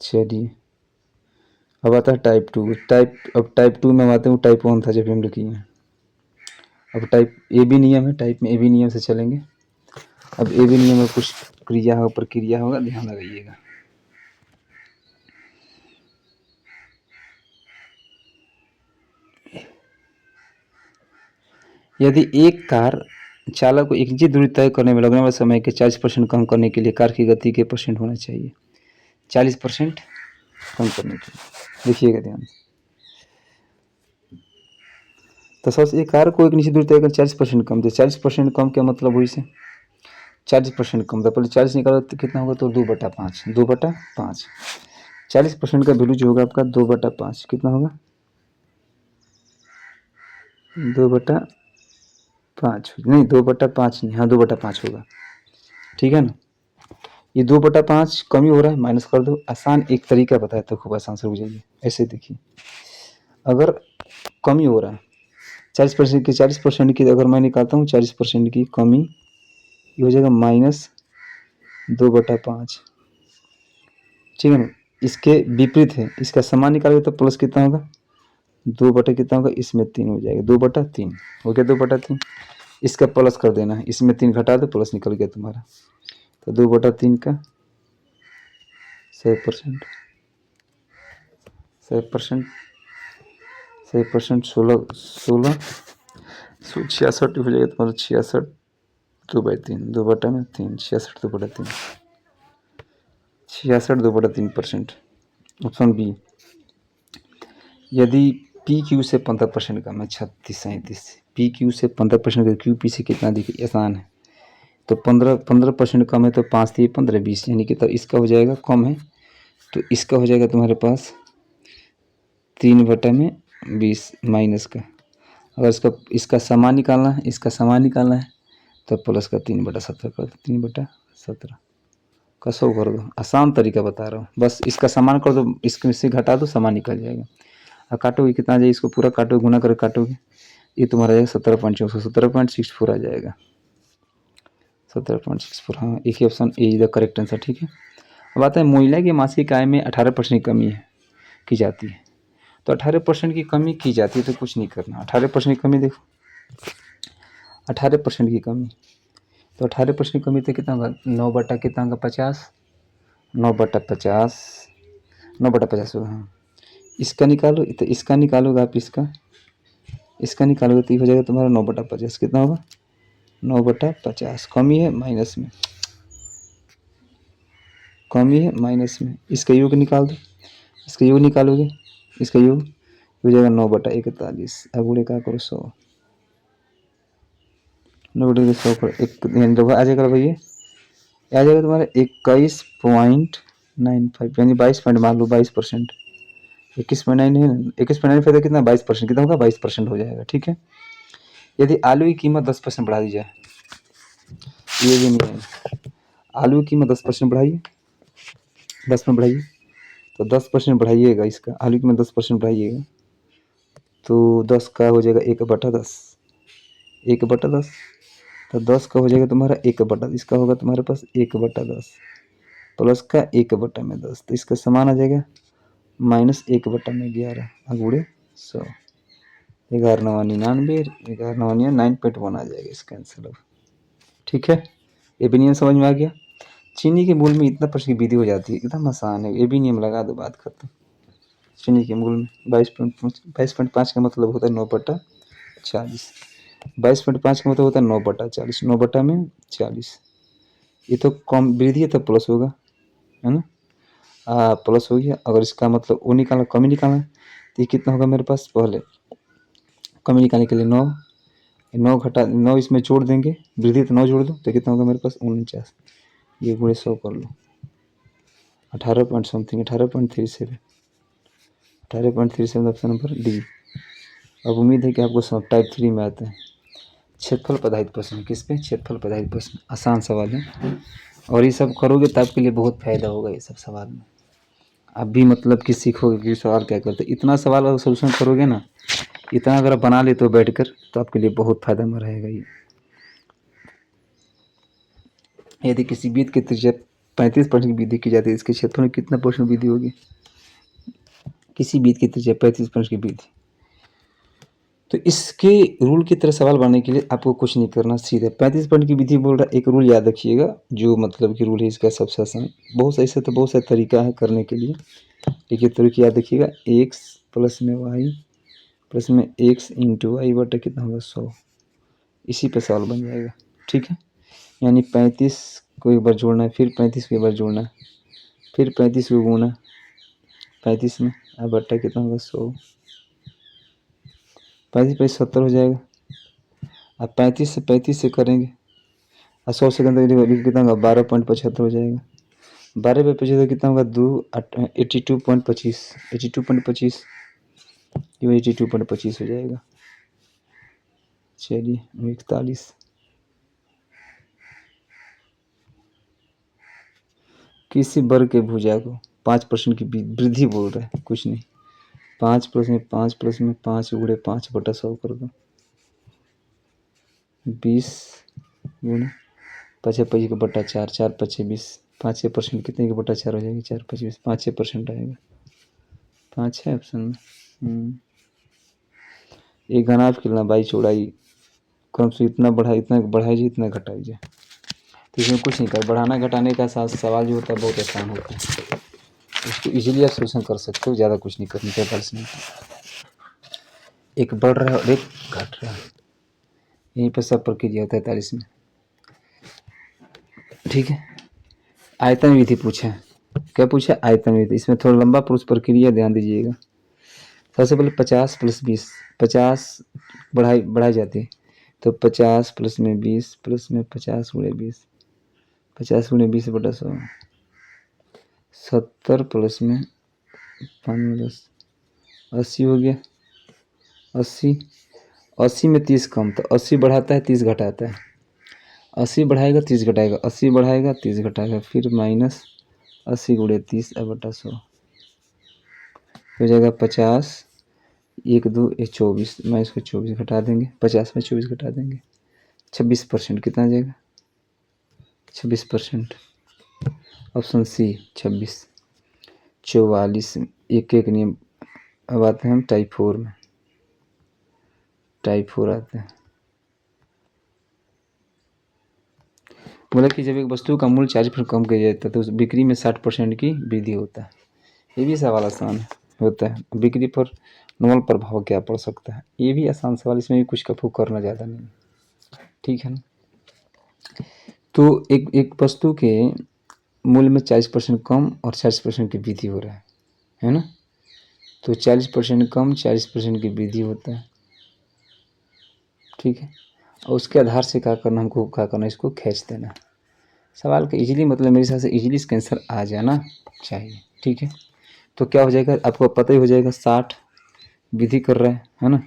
चलिए अब आता है टाइप 2। अब टाइप 2 में आते हैं, टाइप 1 था जब हम लोग किए हैं। अब टाइप ए बी नियम है, टाइप में ए बी नियम से चलेंगे। अब ए बी नियम में कुछ क्रिया होगा प्रक्रिया होगा, ध्यान लगाइएगा। यदि एक कार चालक को एक निश्चित दूरी तय करने में लगने वाले समय के 40% कम करने के लिए कार की गति के परसेंट होना चाहिए। 40% कम करने के लिए देखिएगा ध्यान से। तो सबसे एक कार को एक निश्चित दूरी तय कर 40% कम, तो 40% कम क्या मतलब हुई से 40% कम, तो पहले 40 निकालो तो कितना होगा तो 2/5 2/5 40% का वैल्यू जो होगा आपका 2/5 कितना होगा 2/5 नहीं 2/5 नहीं, हाँ 2/5 होगा, ठीक है ना। ये 2/5 कमी हो रहा है माइनस कर दो। आसान एक तरीका बताया तो खूब आसान से हो जाइए। ऐसे देखिए अगर कमी हो रहा है 40% की अगर मैं निकालता हूँ 40% की कमी ये हो जाएगा -2/5, ठीक है ना। इसके विपरीत है, इसका समान निकालोगे तो प्लस कितना होगा 2 कितना होगा इसमें 3 हो जाएगा 2/3 हो गया 2/3। इसका प्लस कर देना है, इसमें 3 घटा दो प्लस निकल गया तुम्हारा। तो 2/3 का 100% 66 हो जाएगा तुम्हारा 66 2/3 2/3 66 2/3 66 2/3%। Option B. यदि पी क्यू से 15% कम है 36 37 पी क्यू से 15% का क्यू पी से कितना देखिए आसान है। तो 15% कम है तो 5 3 15 20 यानी कि तो इसका हो जाएगा कम है तो इसका हो जाएगा तुम्हारे पास 3/20 माइनस का। अगर इसका समान निकालना है तो प्लस का 3/17 कर दो 3/17 का 100 कर दो। आसान तरीका बता रहा हूँ, बस इसका समान कर दो इसको इससे घटा दो समान निकल जाएगा। और काटोगे कितना आ जाएगा इसको पूरा काटोगे गुना करके काटोगे ये तुम्हारा जाएगा 17.64 आ जाएगा 17.64। हाँ एक ही option A is the correct answer, ठीक है। अब आता है महिला की मासिक आय में 18% की कमी की जाती है। तो 18% की कमी की जाती है तो कुछ नहीं करना। 18% की कमी देखो 18% की कमी तो 18% की कमी तो कितना होगा 9 कितना होगा 50 9/50 9/50 होगा। हाँ इसका निकालो तो इसका निकालोगे आप इसका निकालोगे तो हो जाएगा तुम्हारा 9/50 कितना होगा 9/50 कमी है माइनस में इसका योग निकाल दो इसका योग निकालोगे इसका योग हो जाएगा 9/41 अब उड़े क्या करो 100 9/100 पर एक आ जाएगा भैया आ जाएगा तुम्हारा 21.95 यानी 22 पॉइंट मान लो 22%। 21.9 है 21.9 फायदा कितना 22% कितना होगा 22% हो जाएगा, ठीक है। यदि आलू की कीमत 10% बढ़ा दी जाए ये भी नहीं है। आलू की कीमत 10% बढ़ाइए 10% बढ़ाइए तो 10% बढ़ाइएगा इसका आलू की कीमत 10% बढ़ाइएगा तो 10 का हो जाएगा 1/10 1/10, तो 10 का हो जाएगा तुम्हारा 1/10, इसका होगा तुम्हारे पास 1/10 प्लस का 1/10, तो इसका समान आ जाएगा -1/11 गुणे 100। 11/99, 9.1 आ जाएगा इसका आंसर अब। ठीक है, ये भी नियम समझ में आ गया। चीनी के मूल में इतना प्रश्न की विधि हो जाती है, एकदम आसान है, ये भी नियम लगा दो, बात खत्म। चीनी के मूल में 22.5 का मतलब होता है 9/40, 22.5 का मतलब होता है 9/40, 9/40। ये तो कम वृद्धि है तो प्लस होगा, है ना। प्लस हो गया। अगर इसका मतलब वो निकालना, कमी निकालना, तो ये कितना होगा मेरे पास, पहले कमी निकालने के लिए 9, 9 घटा 9 इसमें जोड़ देंगे, वृद्धि तो 9 जोड़ दो तो कितना होगा मेरे पास 49, ये गुणे 100 कर लो, 18 point something, 18.37, 18.37 option number D. अब उम्मीद है कि आपको सब टाइप 3 में आते हैं। क्षेत्रफल पर आधारित प्रश्न, किस पे, क्षेत्रफल पर आधारित प्रश्न, आसान सवाल है, और ये सब करोगे तो आपके लिए बहुत फायदा होगा ये सब सवाल में। आप भी मतलब कि सीखोगे कि सवाल क्या करते हैं। इतना सवाल अगर सोल्यूशन करोगे ना, इतना अगर आप बना लेते हो बैठकर, तो आपके लिए बहुत फायदेमंद रहेगा ये। यदि किसी बीत की त्रिज्या 35% की वृद्धि की जाती है, इसके क्षेत्र में कितना परसेंट वृद्धि होगी। किसी बीत की त्रिज्या 35% की वृद्धि, तो इसके रूल की तरह सवाल बनाने के लिए आपको कुछ नहीं करना, सीधे 35% की विधि बोल रहा है। एक रूल याद रखिएगा, जो मतलब कि रूल है इसका सबसे आसान, बहुत ऐसे तो बहुत सारे तरीका है करने के लिए, लेकिन तरीका याद रखिएगा, एक्स प्लस में वाई प्लस में एक्स इंटू वाई बटा कितना होगा 100, इसी पे सवाल बन जाएगा। ठीक है, यानी 35 को एक बार जोड़ना है, फिर 35 को एक बार जोड़ना है, फिर 35 को गुना 35 में, अब बट्टा कितना होगा 100, 35 70 हो जाएगा। अब 35 से करेंगे, और 100 से कितना होगा 12.75 हो जाएगा। 12/75 कितना होगा 82.25, 82.25, ये 82.25 हो जाएगा। चलिए 41, किसी वर्ग के भुजा को 5% की वृद्धि बोल रहा है, कुछ नहीं, 5 प्लस में 5 प्लस में 5 गुणे 5/100 कर दो, 20 गुणे 5 का बटा 4, 4×5 = 20, 5% कितने का बटा 4 हो जाएगी, 4×5 = 5% आएगा, 5 है ऑप्शन में। एक घनाभ की लंबाई चौड़ाई क्रम से इतना बढ़ाई जाए इतना घटाई जाए, तो इसमें कुछ नहीं कर, बढ़ाना घटाने का सवाल जो होता है बहुत आसान होता है, इसको इजीली आप सोल्यूशन कर सकते हो, ज़्यादा कुछ नहीं करना चाहिए नहीं। एक बढ़ रहा है और एक घट रहा है, यहीं पर सब प्रक्रिया होता है 43 में। ठीक है, आयतन विधि पूछा, क्या पूछा, आयतन विधि। इसमें थोड़ा लंबा प्रक्रिया, ध्यान दीजिएगा। सबसे पहले 50 + 20, 50 बढ़ाई जाती है, तो 50 प्लस में 20 प्लस में 50 गुणे 20, 50 गुणे 20/100, 70 प्लस में 5 80 हो गया, 80, 80 में 30 कम, तो 80 बढ़ाता है 30 घटाता है, 80 बढ़ाएगा 30 घटाएगा, 80 बढ़ाएगा 30 घटाएगा, फिर -80 गुणे 30/100 हो जाएगा 50, 1 2 24, मैं इसको 24 घटा देंगे, 50 में 24 घटा देंगे, 26%, कितना आ जाएगा 26%, ऑप्शन सी 26। 44, एक एक नियम। अब आते हैं हम टाइप 4 में, टाइप 4 आते हैं। बोला कि जब एक वस्तु का मूल्य 40% कम किया जाता है तो उस बिक्री में 60% की वृद्धि होता है। ये भी सवाल आसान होता है, बिक्री पर नॉर्मल प्रभाव क्या पड़ सकता है, ये भी आसान सवाल, इसमें भी कुछ कफू करना ज़्यादा नहीं, ठीक है ना। तो एक वस्तु के मूल्य में 40% कम और 40% की वृद्धि हो रहा है ना। तो 40% कम 40% की वृद्धि होता है, ठीक है। और उसके आधार से क्या करना, हमको क्या करना, इसको खींच देना। सवाल का इजीली मतलब मेरे हिसाब से इजीली इसका आंसर आ जाना चाहिए, ठीक है। तो क्या हो जाएगा, आपको पता ही हो जाएगा, 60 विधि कर रहा है ना,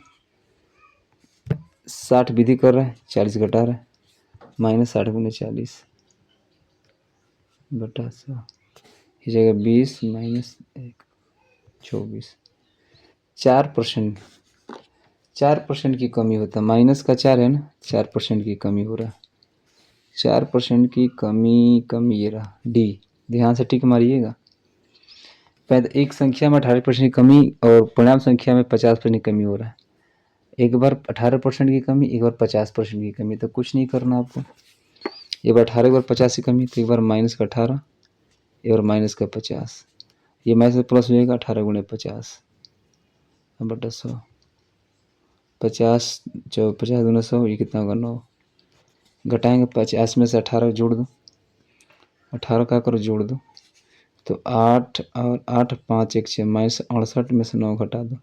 60 विधि कर रहा है, 40 घटा रहा है, -60 गुणे 40 बटा 100 हो जाएगा 20 - 1 24, 4%, 4% की कमी होता है, माइनस का 4 है ना, 4% की कमी हो रहा है, 4% की कमी ये रहा डी। ध्यान से टिक मारिएगा। पहले एक संख्या में 18% की कमी और परिणाम संख्या में 50% की कमी हो रहा है। एक बार 18% की कमी, एक बार 50% की कमी, तो कुछ नहीं करना आपको। एक बार 18, एक बार 50 की कमी, तो एक बार माइनस का 18, एक बार माइनस का 50। ये माइनस से प्लस हो जाएगा, 18 गुणे 50 बटा 100। 50 गुना 100, ये कितना होगा 9। घटाएंगे 50 में से 18 जोड़ दो, 18 का करो जोड़ दो, तो 8 और 8 5 1 6, माइनस 68 में से 9 घटा दो।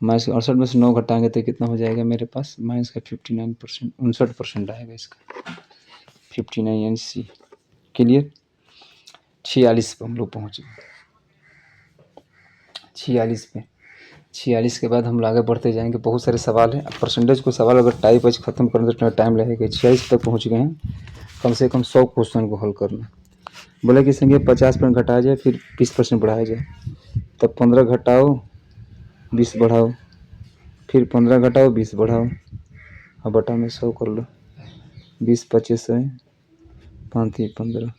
माइनस 68 में से 9 घटाएंगे तो कितना हो जाएगा मेरे पास, माइनस का 59%, 59% आएगा इसका, 59 यानी सी। क्लियर। 46 पे हम लोग पहुँच गए, 46 पे। 46 के बाद हम लोग आगे बढ़ते जाएंगे, बहुत सारे सवाल हैं। परसेंटेज को सवाल अगर टाइप वाइज खत्म करने तो टाइम लगेगा। 46 तक पहुँच गए हैं, कम से कम 100 क्वेश्चन को हल करना। बोले कि संख्या 50% घटाया जाए, फिर 20% बढ़ाया जाए, तब 15 घटाओ 20 बढ़ाओ, फिर 15 घटाओ 20 बढ़ाओ, और बटा में 100 कर लो। 20 25 है, 5 3 15,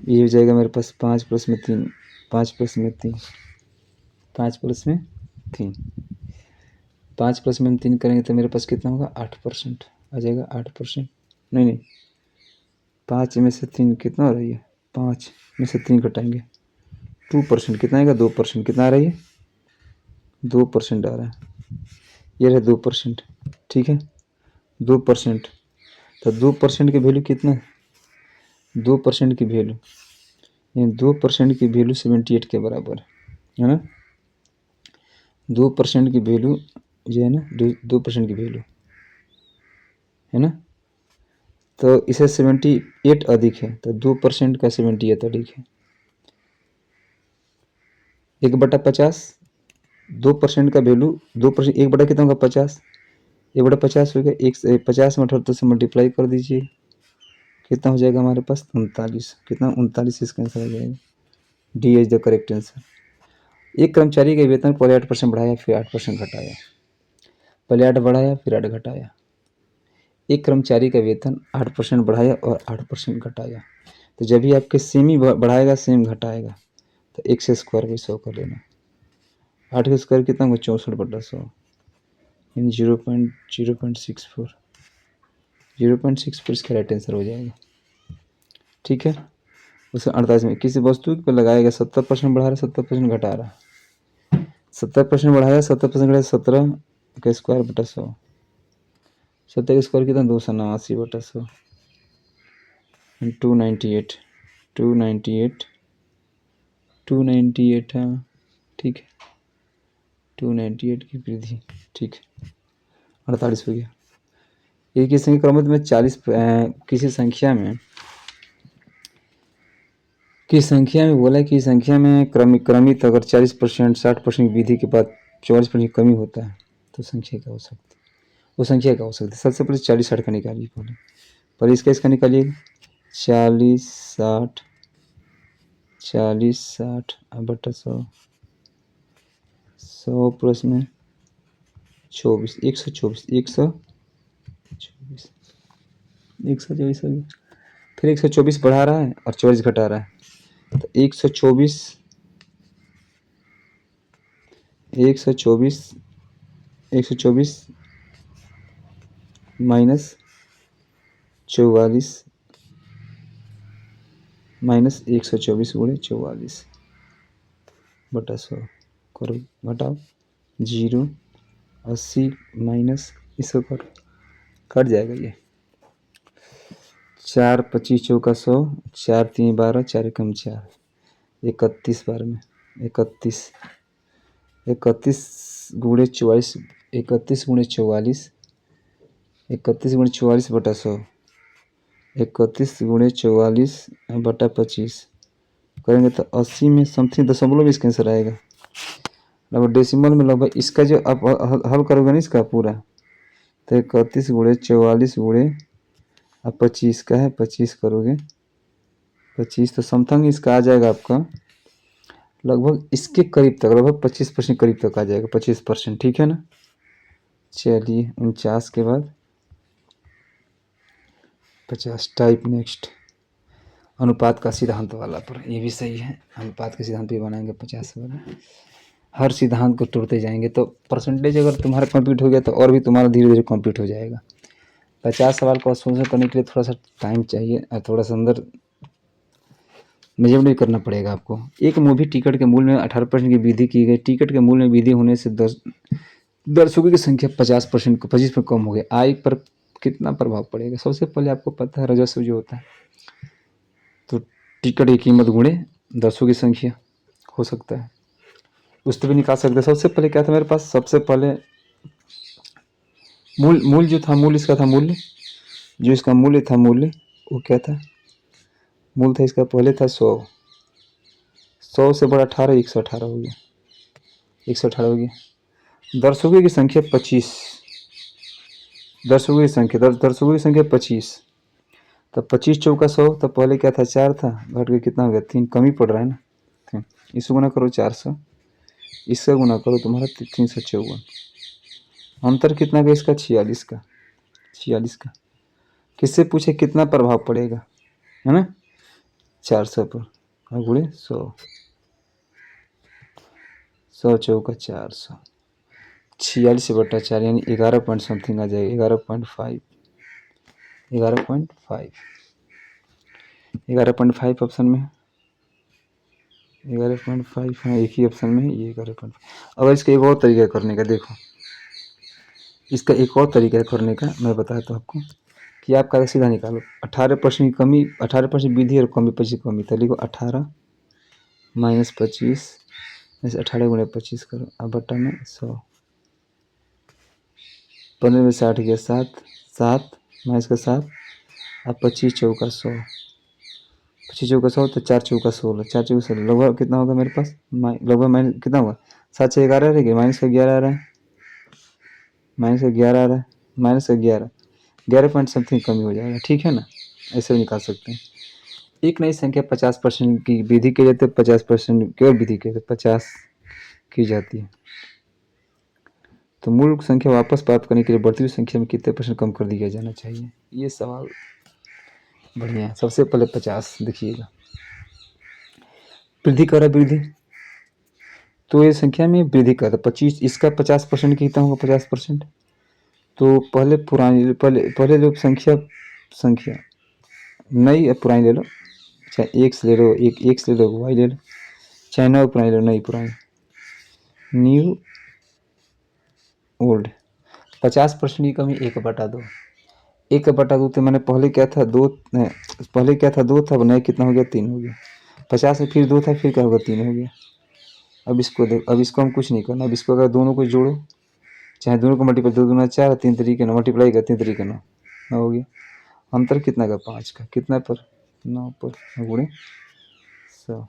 ये हो जाएगा मेरे पास 5 प्लस में 3, 5 प्लस में 3, 5 प्लस में 3, 5 प्लस में हम 3 करेंगे तो मेरे पास कितना होगा, 8% आ जाएगा। 8%, नहीं 5 में से 3 कितना हो रही है, 5 में से 3 घटाएंगे 2%, कितना आएगा 2%, कितना आ रही है 2% आ रहा है, ये रहे 2%। ठीक है 2%, तो 2% की वैल्यू कितना, 2% की वैल्यू, यानी 2% की वैल्यू 78 के बराबर है ना। 2% की वैल्यू ये है ना, 2% की वैल्यू है ना, तो इसे 78 अधिक है, तो 2% का 78 अधिक है। 1/50, 2% का वैल्यू 2%, 1 बटा कितना होगा 50, 1/50 हो गया, 50 में 78 से मल्टीप्लाई कर दीजिए, कितना हो जाएगा हमारे पास 39, कितना 39, इसका आंसर आ जाएगा। D is the correct answer. एक कर्मचारी के वेतन पहले 8% बढ़ाया, फिर 8% घटाया, पहले 8 बढ़ाया फिर 8 घटाया। एक कर्मचारी का वेतन 8% बढ़ाया और 8% घटाया, तो जब भी आपके सेम ही बढ़ाएगा सेम घटाएगा, तो 1 से स्क्वायर बाई 100 कर लेना। 8 का स्क्वायर कितना होगा 64/100, यानी 0.64, 0.64 इसका राइट आंसर हो जाएगा। ठीक है। उसे 48 में किसी वस्तु पर लगाएगा 70% बढ़ा रहा है, 70% घटा रहा है, 70% बढ़ाया 70% घटाया, 17 का स्क्वायर बटा 100, 70 का स्क्वायर कितना 289/100, 298, 298, 298, हाँ ठीक है, 298 की वृद्धि। ठीक है 48 हो गया। एक ही संख्या क्रमित में 40, किसी संख्या में बोला कि संख्या में क्रमित अगर 40%, 60% की वृद्धि के बाद 44% की कमी होता है, तो संख्या क्या हो सकती है, वो संख्या क्या हो सकती है। सबसे पहले 40 60 का निकालिए, पहले इसका निकालिए, 40 60, 40 60 बटा 100, 100 प्लस में 24, 124, 124, 124 हो गया। फिर 124 बढ़ा रहा है और 24 घटा रहा है, तो 124, 124, 124 माइनस 44 माइनस 124 गुणे 44 बटा 100 करो, घटाओ 0, 80 माइनस इसको करो, कट जाएगा ये। 4 25 चौका 100, 4 3 12, 4 एकम 4, 31 बार में 31, 31 गुणे 44, 31 गुणे 44, 31 गुणे 44 बटा 100, 31 गुणे 44 बटा 25 करेंगे तो 80 में समथिंग दशमलव इसका आंसर आएगा। लगभग डेसिमल में लगभग इसका जो आप हल करोगे ना इसका पूरा, तो 31 गुणे 44 गुणे 25 का है, 25 करोगे 25, तो समथिंग इसका आ जाएगा आपका लगभग इसके करीब तक, लगभग 25% करीब तक आ जाएगा, 25%। ठीक है ना, चलिए 49 के बाद 50 टाइप नेक्स्ट। अनुपात का सिद्धांत वाला पर ये भी सही है, अनुपात के सिद्धांत भी बनाएंगे 50 वाला। हर सिद्धांत को तोड़ते जाएंगे तो परसेंटेज अगर तुम्हारा कंप्लीट हो गया तो और भी तुम्हारा धीरे धीरे कंप्लीट हो जाएगा। 50 सवाल को सोल्व करने के लिए थोड़ा सा टाइम चाहिए और थोड़ा सा अंदर मेजरमेंट भी करना पड़ेगा आपको। एक मूवी टिकट के मूल्य में 18% की वृद्धि की गई। टिकट के मूल्य में वृद्धि होने से दर्शकों की संख्या 50% को 25 पर कम हो गई। आय पर कितना प्रभाव पड़ेगा? सबसे पहले आपको पता है राजस्व जो होता है, तो टिकट की कीमत गुणे दर्शकों की संख्या हो सकता है, उससे भी निकाल सकते हैं। सबसे पहले क्या था मेरे पास, सबसे पहले मूल जो था, मूल इसका था, मूल्य जो इसका मूल्य था, मूल्य वो क्या था, मूल था इसका पहले था 100 से बड़ा 18, 118 हो गया, 118 हो गया। दर्शकों की संख्या 25, दर्शकों की संख्या 25, तब 25 चौका 100, तब पहले क्या था 4 था, घट के कितना हो गया 3, कमी पड़ रहा है ना। इसको गुना करो 400, इसका गुना करो तुम्हारा 354, अंतर कितना का इसका 46 का, 46 का। किससे पूछे कितना प्रभाव पड़ेगा, है ना, 400 पर गुणे 100, 100 चौका 400, 46/4 यानी 11 पॉइंट समथिंग आ जाएगा, 11.5, 11.5, 11.5 ऑप्शन में, 11.5 हाँ एक ही ऑप्शन में है ये 11.5। अब इसका एक और तरीका करने का, देखो इसका एक और तरीका करने का मैं बताता हूँ आपको कि आप का सीधा निकालो। 18% की कमी, 18% वृद्धि और कमी 25 कमी, तो लिखो 18 माइनस 25, जैसे 18 गुणे 25 करो, अब बट्टा में 100, 15 में 60 गया 7, 7 माइनस का 7, अब 25 चौका 100, 25 चौका 100 तो 4 चौका 16, 4 चौका 16 लगभग कितना होगा मेरे पास, लगभग माइनस कितना होगा, 7 से 11 रहेगी, माइनस का 11 आ रहा है, माइनस का 11 आ रहा है, माइनस का 11 पॉइंट समथिंग कमी हो जाएगा, ठीक है ना, ऐसे भी निकाल सकते हैं। एक नई संख्या 50% की वृद्धि की जाती है, 50% की और वृद्धि की जाती है, 50 की जाती है, तो मूल संख्या वापस प्राप्त करने के लिए बढ़ती हुई संख्या में कितने % कम कर दिया जाना चाहिए। ये सवाल बढ़िया है। सबसे पहले 50 देखिएगा, वृद्धि कर वृद्धि, तो ये संख्या में वृद्धि कर 25, इसका 50% कितना होगा, 50%, तो पहले पुरानी, पहले लो संख्या नई या पुरानी ले लो, चाहे एक्स ले लो, एक एक्स ले लो, वाई ले लो, चाहे नई पुरानी ले लो, नई पुरानी, न्यू ओल्ड। 50% की कमी 1/2, 1/2 तो मैंने पहले क्या था 2, पहले क्या था 2 था, अब नया कितना हो गया 3 हो गया, 50 में फिर 2 था, फिर क्या होगा 3 हो गया। अब इसको देख, अब इसको हम कुछ नहीं करना, अब इसको अगर दोनों को जोड़ो, चाहे दोनों को मल्टीप्लाई, 2 दूना 4, 3 तरीके 9, मल्टीप्लाई का 3 तरीके 9 हो गया। अंतर कितना का 5 का, कितना पर 9 पर गुणे 100,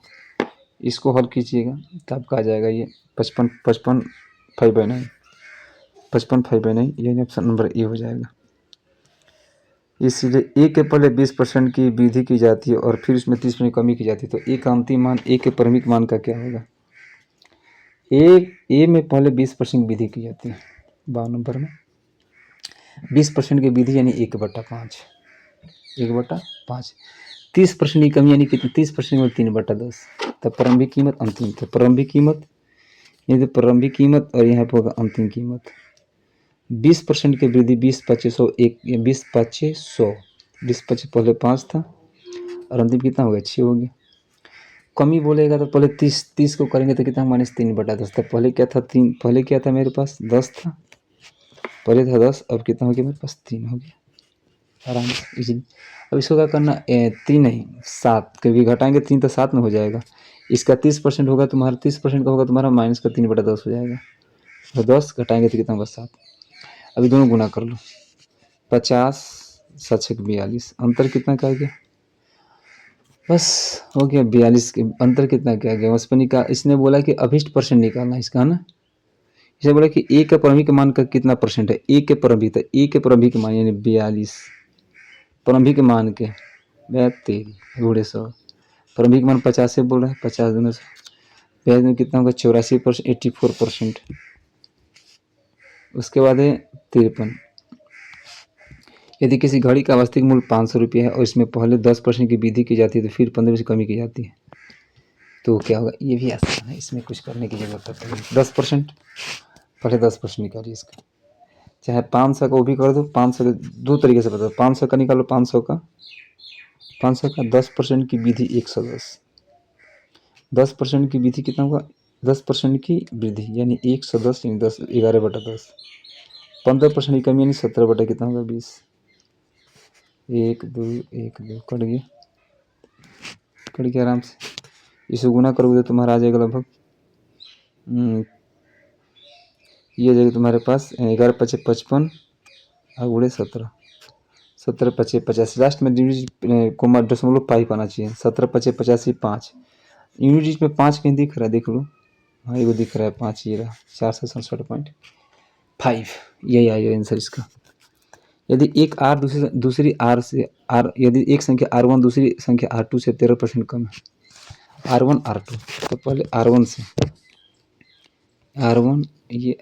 इसको हल कीजिएगा तब का आ जाएगा ये 55 5/9, 55 5/9, ये ऑप्शन नंबर ए हो जाएगा। इसलिए ए के पहले 20% की वृद्धि की जाती है और फिर उसमें 30% कमी की जाती है, तो ए का अंतिम मान, ए के प्रारंभिक मान का क्या होगा, ए में पहले 20% की वृद्धि की जाती है, 52 नंबर में 20% की वृद्धि यानी 1/5, 1/5, 30% की कमी यानी कितनी, 30% में 3/10, तब प्रारंभिक कीमत अंतिम, तो प्रारंभिक कीमत, ये तो प्रारंभिक कीमत और यहाँ पर होगा अंतिम कीमत। 20% की वृद्धि 20/500, 20/500, 20/5 पहले 5 था और अंतिम कितना हो गया 6 हो गया। कमी बोलेगा तो पहले 30 को करेंगे तो कितना -3/10, तो पहले क्या था 3, पहले क्या था मेरे पास 10 था, पहले था 10, अब कितना हो गया मेरे पास 3 हो गया, आराम से इजीली। अब इसको क्या करना, 3 नहीं 7, क्योंकि घटाएंगे 3 तो 7 में हो जाएगा, इसका 30% होगा तुम्हारा, 30% का होगा तुम्हारा माइनस का 3/10 हो जाएगा, तो 10 घटाएंगे तो कितना होगा 7। अभी दोनों गुना कर लो, 50 7 6 42, अंतर कितना का आ गया, बस हो गया 42 के अंतर कितना क्या गया, उस पर निकाल, इसने बोला कि अभिष्ट % निकालना इसका, है ना, इसने बोला कि ए के प्रारंभिक मान का कितना % है, ए के प्रारंभिक, तो ए के प्रारंभिक मान यानी 42, प्रारंभिक मान के 13 गुणे 100, प्रारंभिक मान 50 से बोल रहा है, 50 गुणे 100, ब्याज में कितना होगा 84%, 84%, उसके बाद है 53। यदि किसी घड़ी का वास्तविक मूल्य 500 रुपये है और इसमें पहले 10% की वृद्धि की जाती है तो फिर 15 से कमी की जाती है, तो क्या होगा? ये भी आसान है, इसमें कुछ करने की जरूरत है। 10%, पहले 10% निकालिए इसका, चाहे 500 का वो भी कर दो। 500 के दो तरीके से बता दो, 500 का निकालो, 500 का 10% की विधि 110, 10% की विधि कितना होगा? 10% की वृद्धि यानी 110 यानी 10, 11/10, 15% की कमी यानी 17 बटा कितना होगा? 20। 1 2 1 2 कट गया, कट गया आराम से। इसे गुना करोगे तो तुम्हारा आ जाएगा लगभग ये हो जाएगा तुम्हारे पास 11 पचे 55 और गुड़े 17, 17 पचे 85, लास्ट में कोमा दशमलव पाइप आना चाहिए। 17 पचे 85 5, यूनिट में 5 कहीं दिख रहा है? देख लो, हाँ ये दिख रहा है 5, ये रहा 467.5, यही आएगा आंसर इसका। यदि एक आर दूसरी आर से आर, यदि एक संख्या R1 दूसरी संख्या R2 से 13% कम है, R1 R2, तो पहले R1 से R1 ये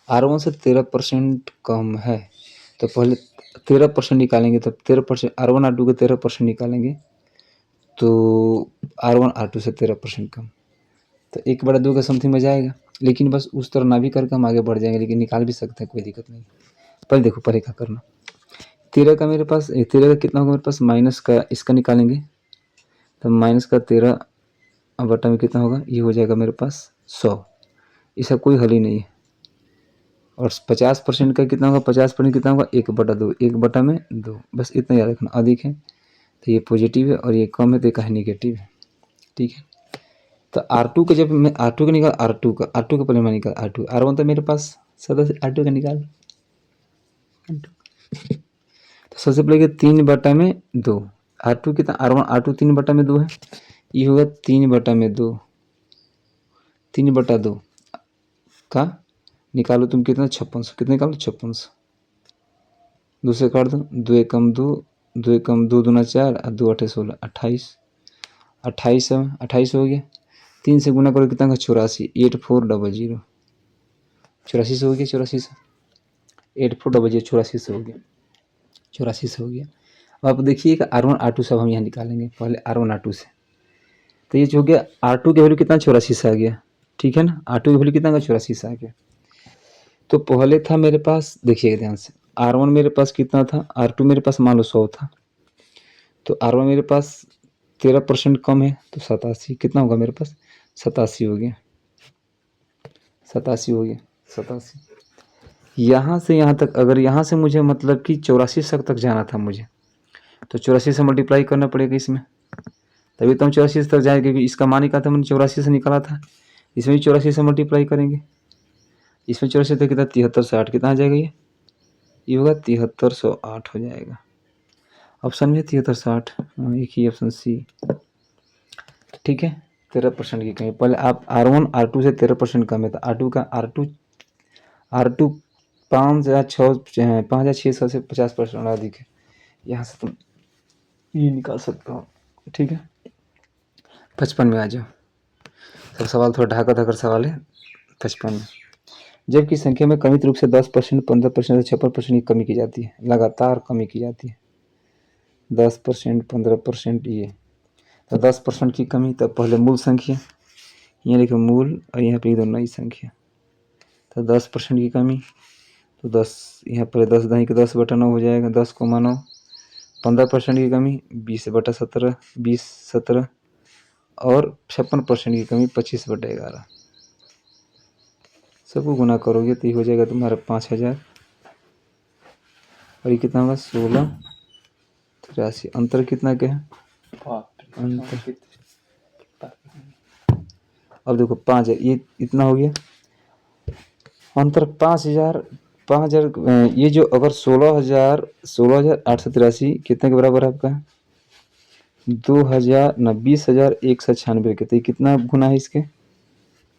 R1 से 13% कम है, तो पहले 13% निकालेंगे, तब 13% R1 R2 के 13% निकालेंगे तो R1 R2 से 13% कम, तो 1/2 का समथिंग में जाएगा। लेकिन बस उस तरह ना भी करके हम आगे बढ़ जाएंगे, लेकिन निकाल भी सकते हैं, कोई दिक्कत नहीं। पहले देखो, पहले क्या करना, 13 का मेरे पास 13 का कितना होगा मेरे पास? माइनस का इसका निकालेंगे, तो माइनस का 13 बटा में कितना होगा? ये हो जाएगा मेरे पास 100। इसका कोई हल ही नहीं है। और 50% का कितना होगा? 50% कितना होगा? 1/2, 1/2, बस इतना याद रखना। अधिक है तो ये पॉजिटिव है और ये कम है तो ये कहीं निगेटिव है, ठीक है। तो R2 का जब मैं R2 का निकाल, R2 का पहले मैं निकाल R2, R1 तो मेरे पास सदस्य R2 का निकाल, तो सबसे पहले 3/2, R2 कितना? R2 3/2 है, ये होगा 3/2, 3/2 का निकालो तुम कितना? 5600, कितने निकालो? 5600, दूसरे काट दो, 2 एकम 2, 2 एकम 2 दूना 4 और 2 8 16, 28, 28 हो गया। 3 से गुना करो कितना का? 84, 8400, 84 से हो गया, 84 से 8400, 84 से हो गया, 84 से हो गया। अब आप देखिएगा R1 R2 सब हम यहाँ निकालेंगे, पहले R1 R2 से, तो ये जो हो गया R2 की वैल्यू कितना? 84 से आ गया, ठीक है ना। R2 की वैल्यू कितना का? 84 से आ गया। तो पहले था मेरे पास, देखिए ध्यान से, R1 मेरे पास कितना था? R2 मेरे पास मान लो 100 था, तो R1 मेरे पास 13% कम है तो 87, कितना होगा मेरे पास? 87 हो गया, 87 हो गया, 87। यहाँ से यहाँ तक, अगर यहाँ से मुझे मतलब कि 84 तक जाना था मुझे, तो 84 से मल्टीप्लाई करना पड़ेगा इसमें, तभी तो हम 84 तक जाएंगे, क्योंकि इसका मान ही कहा था मैंने 84 से निकाला था। इसमें भी 84 से मल्टीप्लाई करेंगे, इसमें 84 तक कितना? 7360, कितना आ जाएगा? ये होगा 7308 हो जाएगा। ऑप्शन में 7360, एक ही ऑप्शन सी, ठीक है। 13% की कमी, पहले आप R1 R2 से 13% कम है, तो R2 का R2 5,600 से 50% अधिक है, यहाँ से तुम ये निकाल सकते हो, ठीक है। 55 में आ जाओ, सब सवाल थोड़ा ढाका धकर सवाल है। 55 में, जबकि संख्या में क्रमिक रूप से 10%, 15% से 56% की कमी की जाती है, लगातार कमी की जाती है, 10%, 15%, ये तो 10% की कमी। तब पहले मूल संख्या, यहाँ लिखो मूल, और यहाँ पे दो नई संख्या, तो 10% की कमी, तो 10 यहाँ पर 10 दही के 10/9 हो जाएगा, 10,9। 15% की कमी 20/17, 20/17, और 56% की कमी 25/11। सबको गुना करोगे तो ये हो जाएगा तुम्हारा 5000, और ये कितना होगा? 1683। अंतर कितना क्या है? अंतर, अब देखो 5000, ये इतना हो गया अंतर 5000, 5000, ये जो अगर 16,883 कितने के बराबर है आपका? 2000 न 20,196 के, तो कितना गुना है इसके?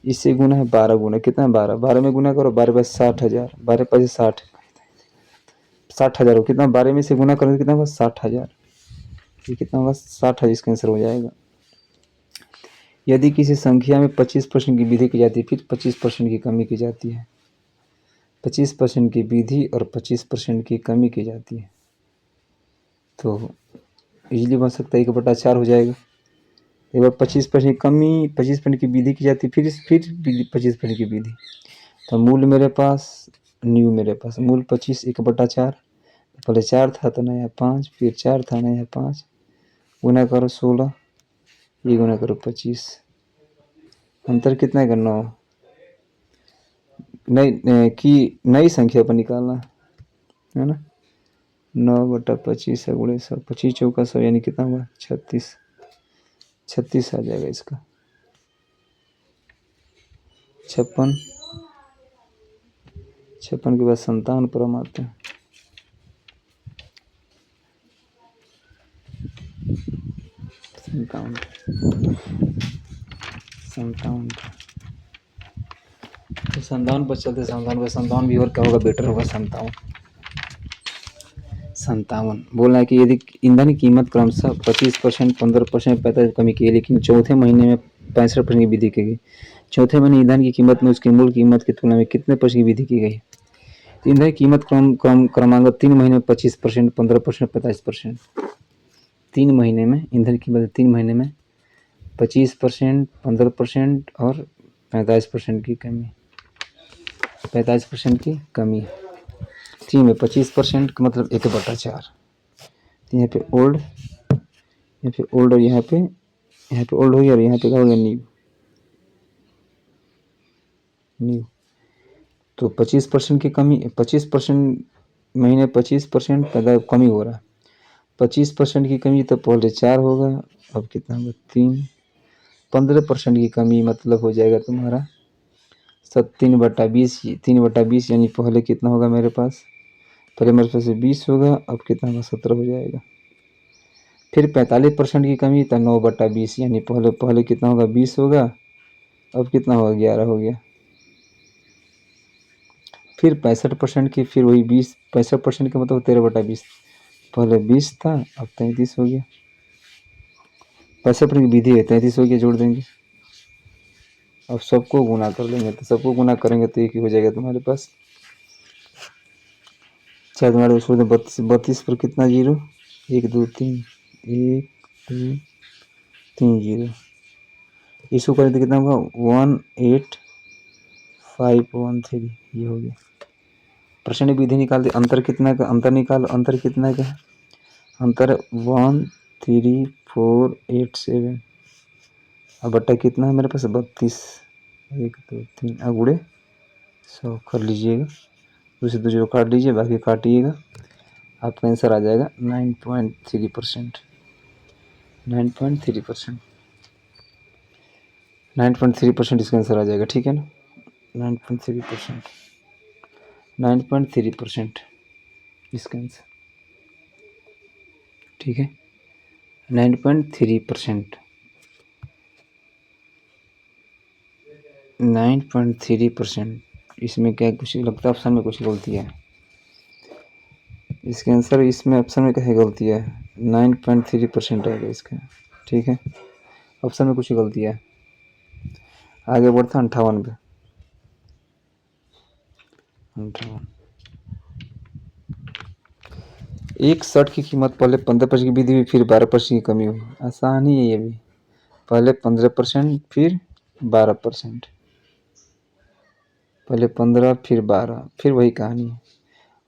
इससे गुना है 12 गुना, कितना है? 12, 12 में गुना करो, 12 बाय 60,000, 12 5 60, 60,000 हो, कितना? 12 में से गुना करोगे कितना होगा? 60,000, ये कितना होगा? 60,000, इसका आंसर हो जाएगा। यदि किसी संख्या में 25% की वृद्धि की जाती है, फिर 25% की कमी की जाती है, 25% की वृद्धि और 25% की कमी की जाती है। तो इजीली बन सकता है 1/4 हो जाएगा। एक बार 25% कमी, 25% की वृद्धि की जाती है, फिर 25% की वृद्धि। तो मूल मेरे पास, न्यू मेरे पास, मूल 25 1/4, पहले 4 था तो नया 5, फिर 4 था नया 5, गुना करो 16, ये गुना करो 25, अंतर कितना है 9। नई संख्या पर निकालना है ना। 9/25 है गुणे 100, 25 चौका 100 यानी कितना हुआ 36, 36 आ जाएगा इसका। 56, 56 के बाद 57 पर हम आते हैं। 57, 57 तो 57 पर चलते, 57 भी और क्या होगा, बेटर होगा 57। 57 बोल रहा है कि यदि ईंधन की कीमत क्रमशः 25%, 15%, 45% कमी की है, लेकिन चौथे महीने में 65% की वृद्धि की गई। चौथे महीने ईंधन की कीमत में उसकी मूल कीमत की तुलना में कितने % की वृद्धि की गई। ईंधन की कीमत क्रमांक 3 महीने में 25%, 15%, 45%। 3 महीने में ईंधन की कीमत 3 महीने में 25%, 15% और 45% की कमी। 45% की कमी। 3 में 25% का मतलब 1/4। यहाँ पे ओल्ड, यहाँ पे ओल्ड और यहाँ पे ओल्ड हो गया और यहाँ पे क्या हो गया न्यू। न्यू तो 25% की कमी, 25% महीने 25% पैदा कमी हो रहा है। 25% की कमी तो पहले 4 होगा, अब कितना होगा 3। 15% की कमी मतलब हो जाएगा तुम्हारा 3/20, 3/20 यानी पहले कितना होगा मेरे पास, पहले मेरे पास 20 होगा, अब कितना होगा 17 हो जाएगा। फिर 45% की कमी तो 9/20 यानी पहले कितना होगा 20 होगा, अब कितना होगा 11 हो गया। फिर 65% की, फिर वही 20, 65% का मतलब 13/20, पहले 20 था अब 33 हो गया। 65% की विधि है 33 हो गया, जोड़ देंगे। अब सबको गुना कर लेंगे, तो सबको गुना करेंगे तो एक ही हो जाएगा तुम्हारे पास। चाहे तुम्हारे उसमें 32 पर कितना जीरो, 1 2 3, 1 2 3 जीरो। इसको करें तो कितना होगा 18513, ये हो गया। प्रश्न विधि निकाल दे, अंतर कितना का, अंतर निकालो, अंतर कितना का है, अंतर 13487, अब बट्टा कितना है मेरे पास 32, 1 2 3 अगुड़े 100 कर लीजिएगा, दूसरे दूसरे को काट लीजिए, बाकी काटिएगा, आपका आंसर आ जाएगा 9.3%। 9.3%, 9.3% इसका आंसर आ जाएगा, ठीक है ना। 9.3%, 9.3% इसका आंसर, ठीक है। 9.3%, 9.3%। इसमें क्या कुछ लगता है, ऑप्शन में कुछ गलती है, इसके आंसर इसमें ऑप्शन में क्या गलती है, 9.3% आएगा इसका, ठीक है। ऑप्शन में कुछ गलती है। आगे बढ़ता 58 पे। 58, एक शर्ट की कीमत पहले 15% की वृद्धि हुई, फिर 12% की कमी हुई। आसानी है ये भी, पहले 15% फिर 12%, पहले 15 फिर 12, फिर वही कहानी है,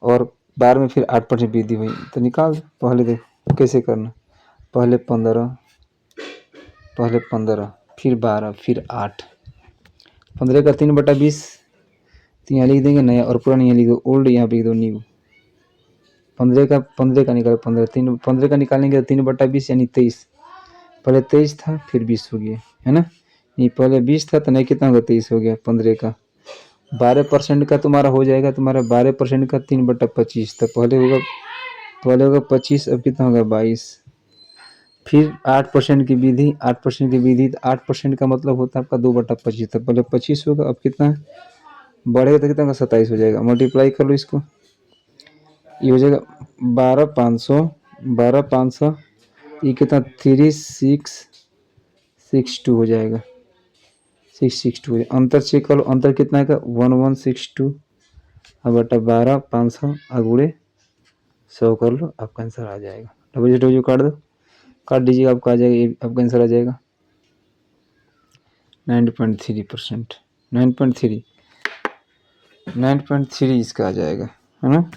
और 12 में फिर 8% वृद्धि हुई। तो निकाल पहले, देखो कैसे करना, पहले 15 फिर 12 फिर 8, 15 का 3/20 तो यहाँ लिख देंगे नया, और पुराना यहाँ लिख दो ओल्ड, यहाँ पे लिख दो न्यू। 15 का निकालो, 15 का निकालेंगे तो 3/20 यानी 23, पहले 23 था फिर 20 हो गया, है ना। ये पहले 20 था तो नहीं कितना होगा 23 हो गया। 15 का 12% का तुम्हारा हो जाएगा, तुम्हारा 12% का 3/25, तो पहले होगा 25, अब कितना होगा 22। फिर 8% की विधि, 8% की विधि, 8% का मतलब होता है आपका 2/25, तो पहले 25 होगा, अब कितना बढ़ेगा तो कितना होगा 27 हो जाएगा। मल्टीप्लाई कर लो इसको, ये हो जाएगा 12,500, 12,500, ये कितना 3662 हो जाएगा, 662। अंतर चेक करो, अंतर कितना है का 1162, अब बटा 12 500 गुणे 100 कर लो, आपका आंसर आ जाएगा। डबल काट दो, काट दीजिएगा, आपका आ जाएगा, आपका आंसर आ जाएगा 9.3%। 9.3 इसका आ जाएगा, है ना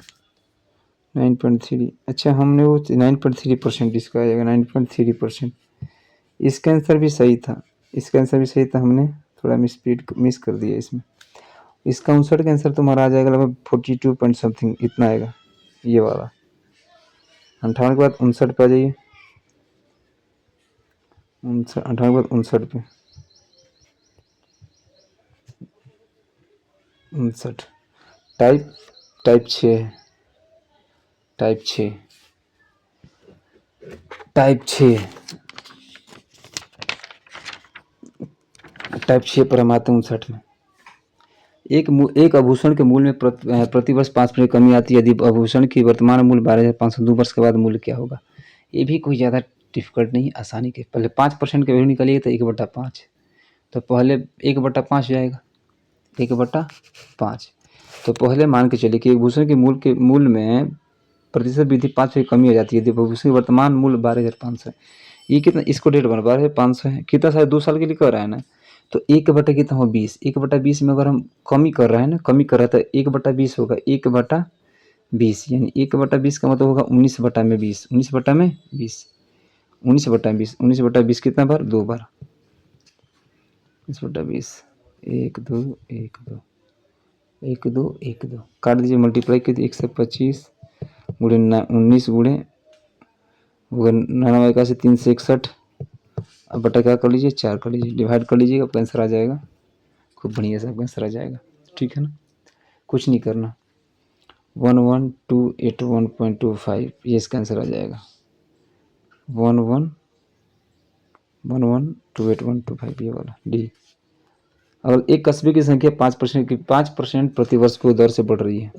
9.3। अच्छा हमने वो 9.3% इसका आ जाएगा 9.3%। इसका आंसर भी सही था, इसका आंसर भी सही था, हमने थोड़ा मिस कर दिया इसमें। इसका 59 का आंसर तुम्हारा आ जाएगा लगभग 42 पॉइंट समथिंग इतना आएगा, ये वाला 58 के बाद 59 पे आ जाइए, 58 के बाद 59 पे 59 टाइप 6 है, टाइप 6 पर हम आते हैं 59 में। एक आभूषण के मूल्य में प्रतिवर्ष 5% कमी आती है यदि आभूषण की वर्तमान मूल्य 12,500, 2 वर्ष के बाद मूल्य क्या होगा। ये भी कोई ज़्यादा डिफिकल्ट नहीं, आसानी के। पहले 5% के वैल्यू निकालिए तो 1/5, तो पहले 1/5 जाएगा, 1/5। तो पहले मान के चलिए कि आभूषण के मूल्य में प्रतिशत वृद्धि 5 से कमी हो जाती है यदि आभूषण की वर्तमान मूल्य 12,500 है। ये कितना, इसको डेट बना 12,500 है, कितना साल 2 साल के लिए कर रहा है ना, तो 1 बटा कितना हो 20, 1/20 में अगर हम कमी कर रहे हैं ना, कमी कर रहा है तो 1/20 होगा, 1/20 यानी 1/20 का मतलब होगा 19/20, 19/20, 19/20, 19/20 कितना बार, 2 बार, 19/20, 1 2 1 2 1 2 1 2 काट दीजिए, मल्टीप्लाई कीजिए 125 गुणे 19 गुणे 99 से 361, अब बटा क्या कर लीजिए, 4 कर लीजिए, डिवाइड कर लीजिएगा, आपका आंसर आ जाएगा, खूब बढ़िया से आपका आंसर आ जाएगा। ठीक है ना, कुछ नहीं करना, 11281.25 ये इसका आंसर आ जाएगा, 1128125 ये वाला डी। अगर एक कस्बे की संख्या 5% प्रतिवर्ष को दर से बढ़ रही है,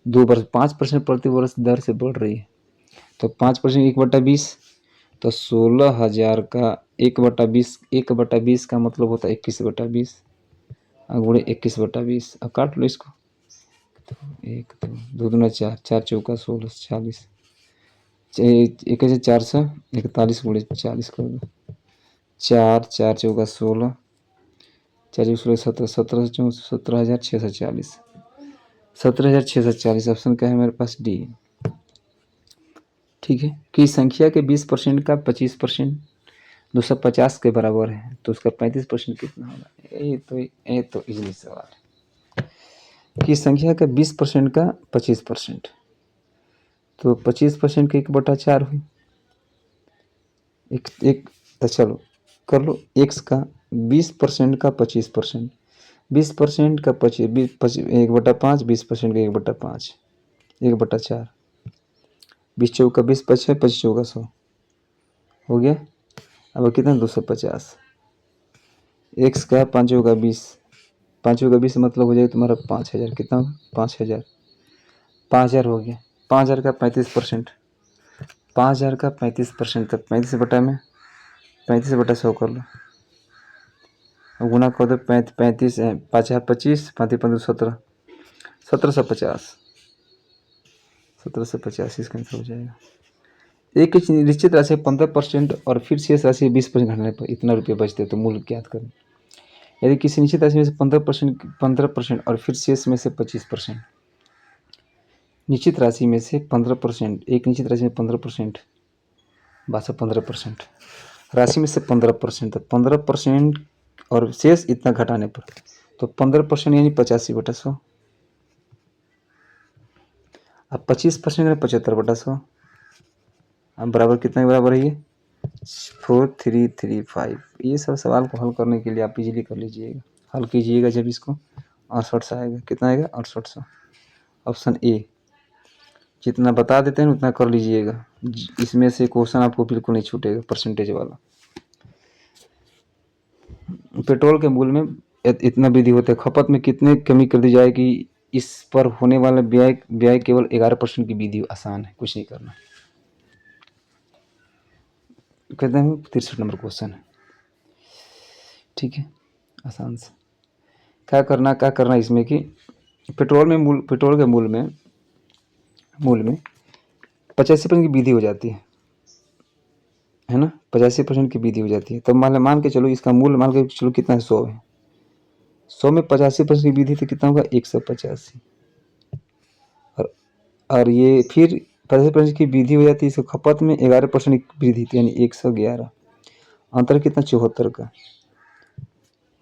2 वर्ष 5% प्रति वर्ष दर से बढ़ रही है, तो 5% 1/20, तो 16,000 का 1/20, 1/20 का मतलब होता है 21/20 गुणे 21/20। अब काट लो इसको, 1 2 2 4 4 चौका 16 40, 441 गुणे 40 कर दो, 4 4 चौका 16, 4 16 17 17 17,640, 17,640 ऑप्शन क्या है मेरे पास, डी। ठीक है, कि संख्या के 20% का 25% 250 के बराबर है, तो उसका 35% कितना होगा। ये तो इजली सवाल है कि संख्या का 20% का 25%, तो 25% का 1/4 हुई, एक तो चलो कर लो, x का 20% का 25%, 20% का 25 1/5, 20% का 1/5, 1/4, 20 चौका 20 25 25 चौका 100 हो गया। अब कितना 250, x का 5 चौका 20, 5 चौका 20 मतलब हो जाएगा तुम्हारा 5,000, कितना होगा 5,000, 5,000 हो गया। 5,000 का 35%, 5,000 का 35%, तब 35/100 कर लो, अब गुना कर दो, 35 5 25 5 15 17, 1750, 1750 इसका आंसर हो जाएगा। एक निश्चित राशि 15% और फिर शेष राशि 20% घटाने पर इतना रुपये बचते तो मूल्य ज्ञात करें। यदि किसी निश्चित राशि में से 15% और फिर शेष में से 25%, निश्चित राशि में से 15%, एक निश्चित राशि में 15%, 15% राशि में से 15%, तो 15% और शेष इतना घटाने पर, तो 15% यानी 85/100, अब 25% यानी 75/100, अब बराबर कितना के बराबर है ये 4335। ये सब सवाल को हल करने के लिए आप इजीली कर लीजिएगा, हल कीजिएगा जब इसको 68 से आएगा, कितना आएगा 6800। ऑप्शन ए, जितना बता देते हैं उतना कर लीजिएगा, इसमें से क्वेश्चन आपको बिल्कुल नहीं छूटेगा परसेंटेज वाला। पेट्रोल के मूल्य में इतना वृद्धि होता है, खपत में कितने कमी कर दी जाएगी, इस पर होने वाला व्यय केवल 11% की वृद्धि आसान है, कुछ नहीं करना। कहते हैं 63 नंबर क्वेश्चन है, ठीक है, आसान से क्या करना इसमें कि पेट्रोल के मूल में 85% की वृद्धि हो जाती है ना, 85% की वृद्धि हो जाती है। तो मान के चलो इसका मूल मान के चलो कितना है, 100 है। 100 में 85% की वृद्धि तो कितना होगा, 185। और ये फिर 85% की वृद्धि हो जाती है, इसको खपत में 11% की वृद्धि थी, यानी 111। अंतर कितना, 74 का।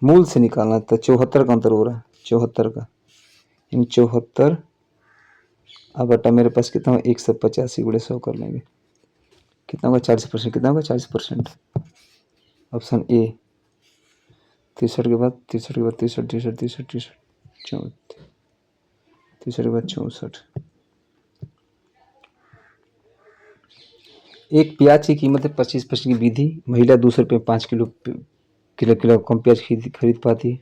मूल से निकालना था, 74 का अंतर हो रहा है, 74 का, यानी 74 अब बटा मेरे पास कितना होगा, 185 गुणे 100 कर लेंगे, कितना होगा, 40%। कितना होगा, 40%। Option A. 63 के बाद 63 के बाद 63 63 63 63 63 के बाद 64। एक प्याज की कीमत है 25% की वृद्धि, महिला 200 रुपये 5 किलो कम प्याज खरीद पाती है।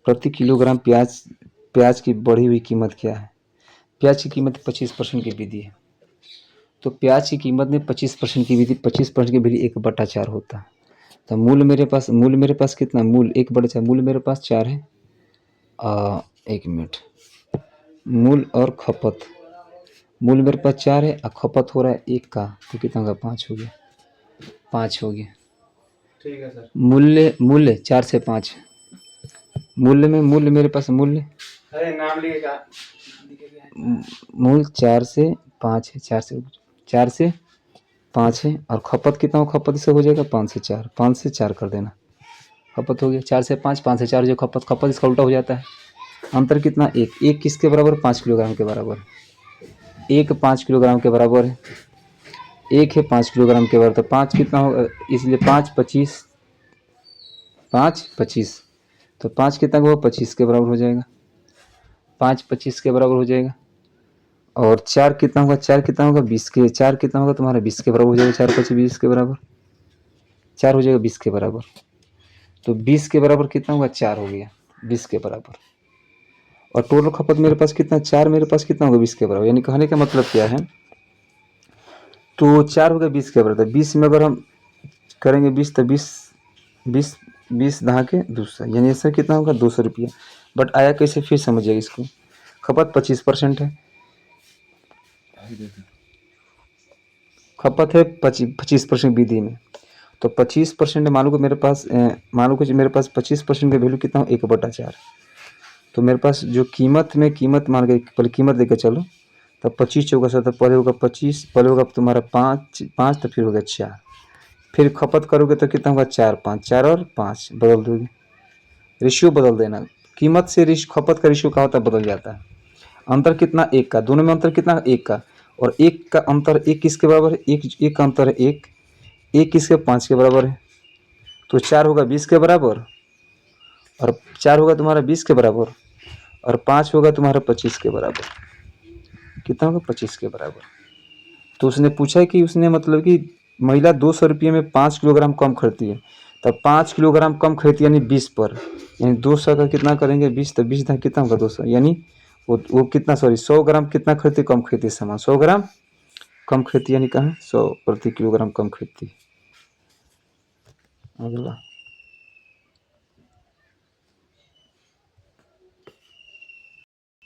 प्रति किलोग्राम प्याज की बढ़ी हुई कीमत क्या है। प्याज की कीमत 25% की वृद्धि है, तो प्याज की कीमत में 25% की वृद्धि, 25% की वृद्धि 1/4 होता है। तो मूल मेरे पास कितना, मूल 1/4, मूल मेरे पास 4 है। 1 मिनट, मूल और खपत, मूल मेरे पास 4 है और खपत हो रहा है 1 का, तो कितना होगा, 5 हो गया, 5 हो गया। ठीक है सर। मूल्य 4 से 5, मूल्य मेरे पास मूल्य, अरे नाम लिखेगा, मूल 4 से 5 है, 4 से 5 है, और खपत कितना हो, खपत इससे हो जाएगा 5 से 4, 5 से 4 कर देना, खपत हो गया 4 से 5, 5 से 4 जो खपत इसका उल्टा हो जाता है। अंतर कितना, एक किसके बराबर, 5 किलोग्राम के बराबर, 5 किलोग्राम के बराबर है, 1 है 5 किलोग्राम के बराबर, तो 5 कितना होगा, इसलिए 5 25, 5 25, तो 5 कितना होगा, 25 के बराबर हो जाएगा, 5 25 के बराबर हो जाएगा। और 4 कितना होगा, 4 कितना होगा, 20 के, 4 कितना होगा तुम्हारा, 20 के बराबर हो जाएगा, 4 25 20 के बराबर, 4 हो जाएगा 20 के बराबर, तो 20 के बराबर कितना होगा, 4 हो गया, 20 के बराबर। और टोटल खपत मेरे पास कितना, 4 मेरे पास कितना होगा, 20 के बराबर, यानी कहने का मतलब क्या है, तो 4 हो गया 20 के बराबर, 20 में अगर हम करेंगे 20, तो 20 दहा के 200, यानी इससे कितना होगा, 200 रुपया। बट आया कैसे, फिर समझिएगा इसको, खपत 25% है, खपत है 25% वृद्धि में, तो 25% मान लो कि मेरे पास 25% का वैल्यू कितना हो, 1/4। तो मेरे पास जो कीमत मान के पहले कीमत देकर चलो, तब 25 चौका सौ, तो पहले होगा 25, पहले होगा तुम्हारा 5 तो फिर होगा 4, फिर खपत करोगे तो कितना होगा, 4 5, 4 और 5 बदल दोगे, रेशियो बदल देना, कीमत से खपत का रेशियो क्या होता है, बदल जाता है। अंतर कितना, 1 का, दोनों में अंतर कितना, 1 का, और 1 का अंतर 1 किसके बराबर है, 1 का अंतर है 1 किसके, 5 के बराबर है, तो 4 होगा 20 के बराबर, और 4 होगा तुम्हारा 20 के बराबर, और 5 होगा तुम्हारा 25 के बराबर, कितना होगा, 25 के बराबर। तो उसने पूछा कि उसने मतलब कि महिला 200 रुपये में 5 किलोग्राम कम खरीदती है, तब 5 किलोग्राम कम खरीदती है, यानी 20 पर, यानी 200 का कितना करेंगे, 20, तो 20 कितना होगा, 200, यानी वो कितना, सॉरी 100 ग्राम कितना खरीदती, कम खरीदती सामान, 100 ग्राम कम खरीदती, यानी कहाँ 100 प्रति किलोग्राम कम खरीदती। अगला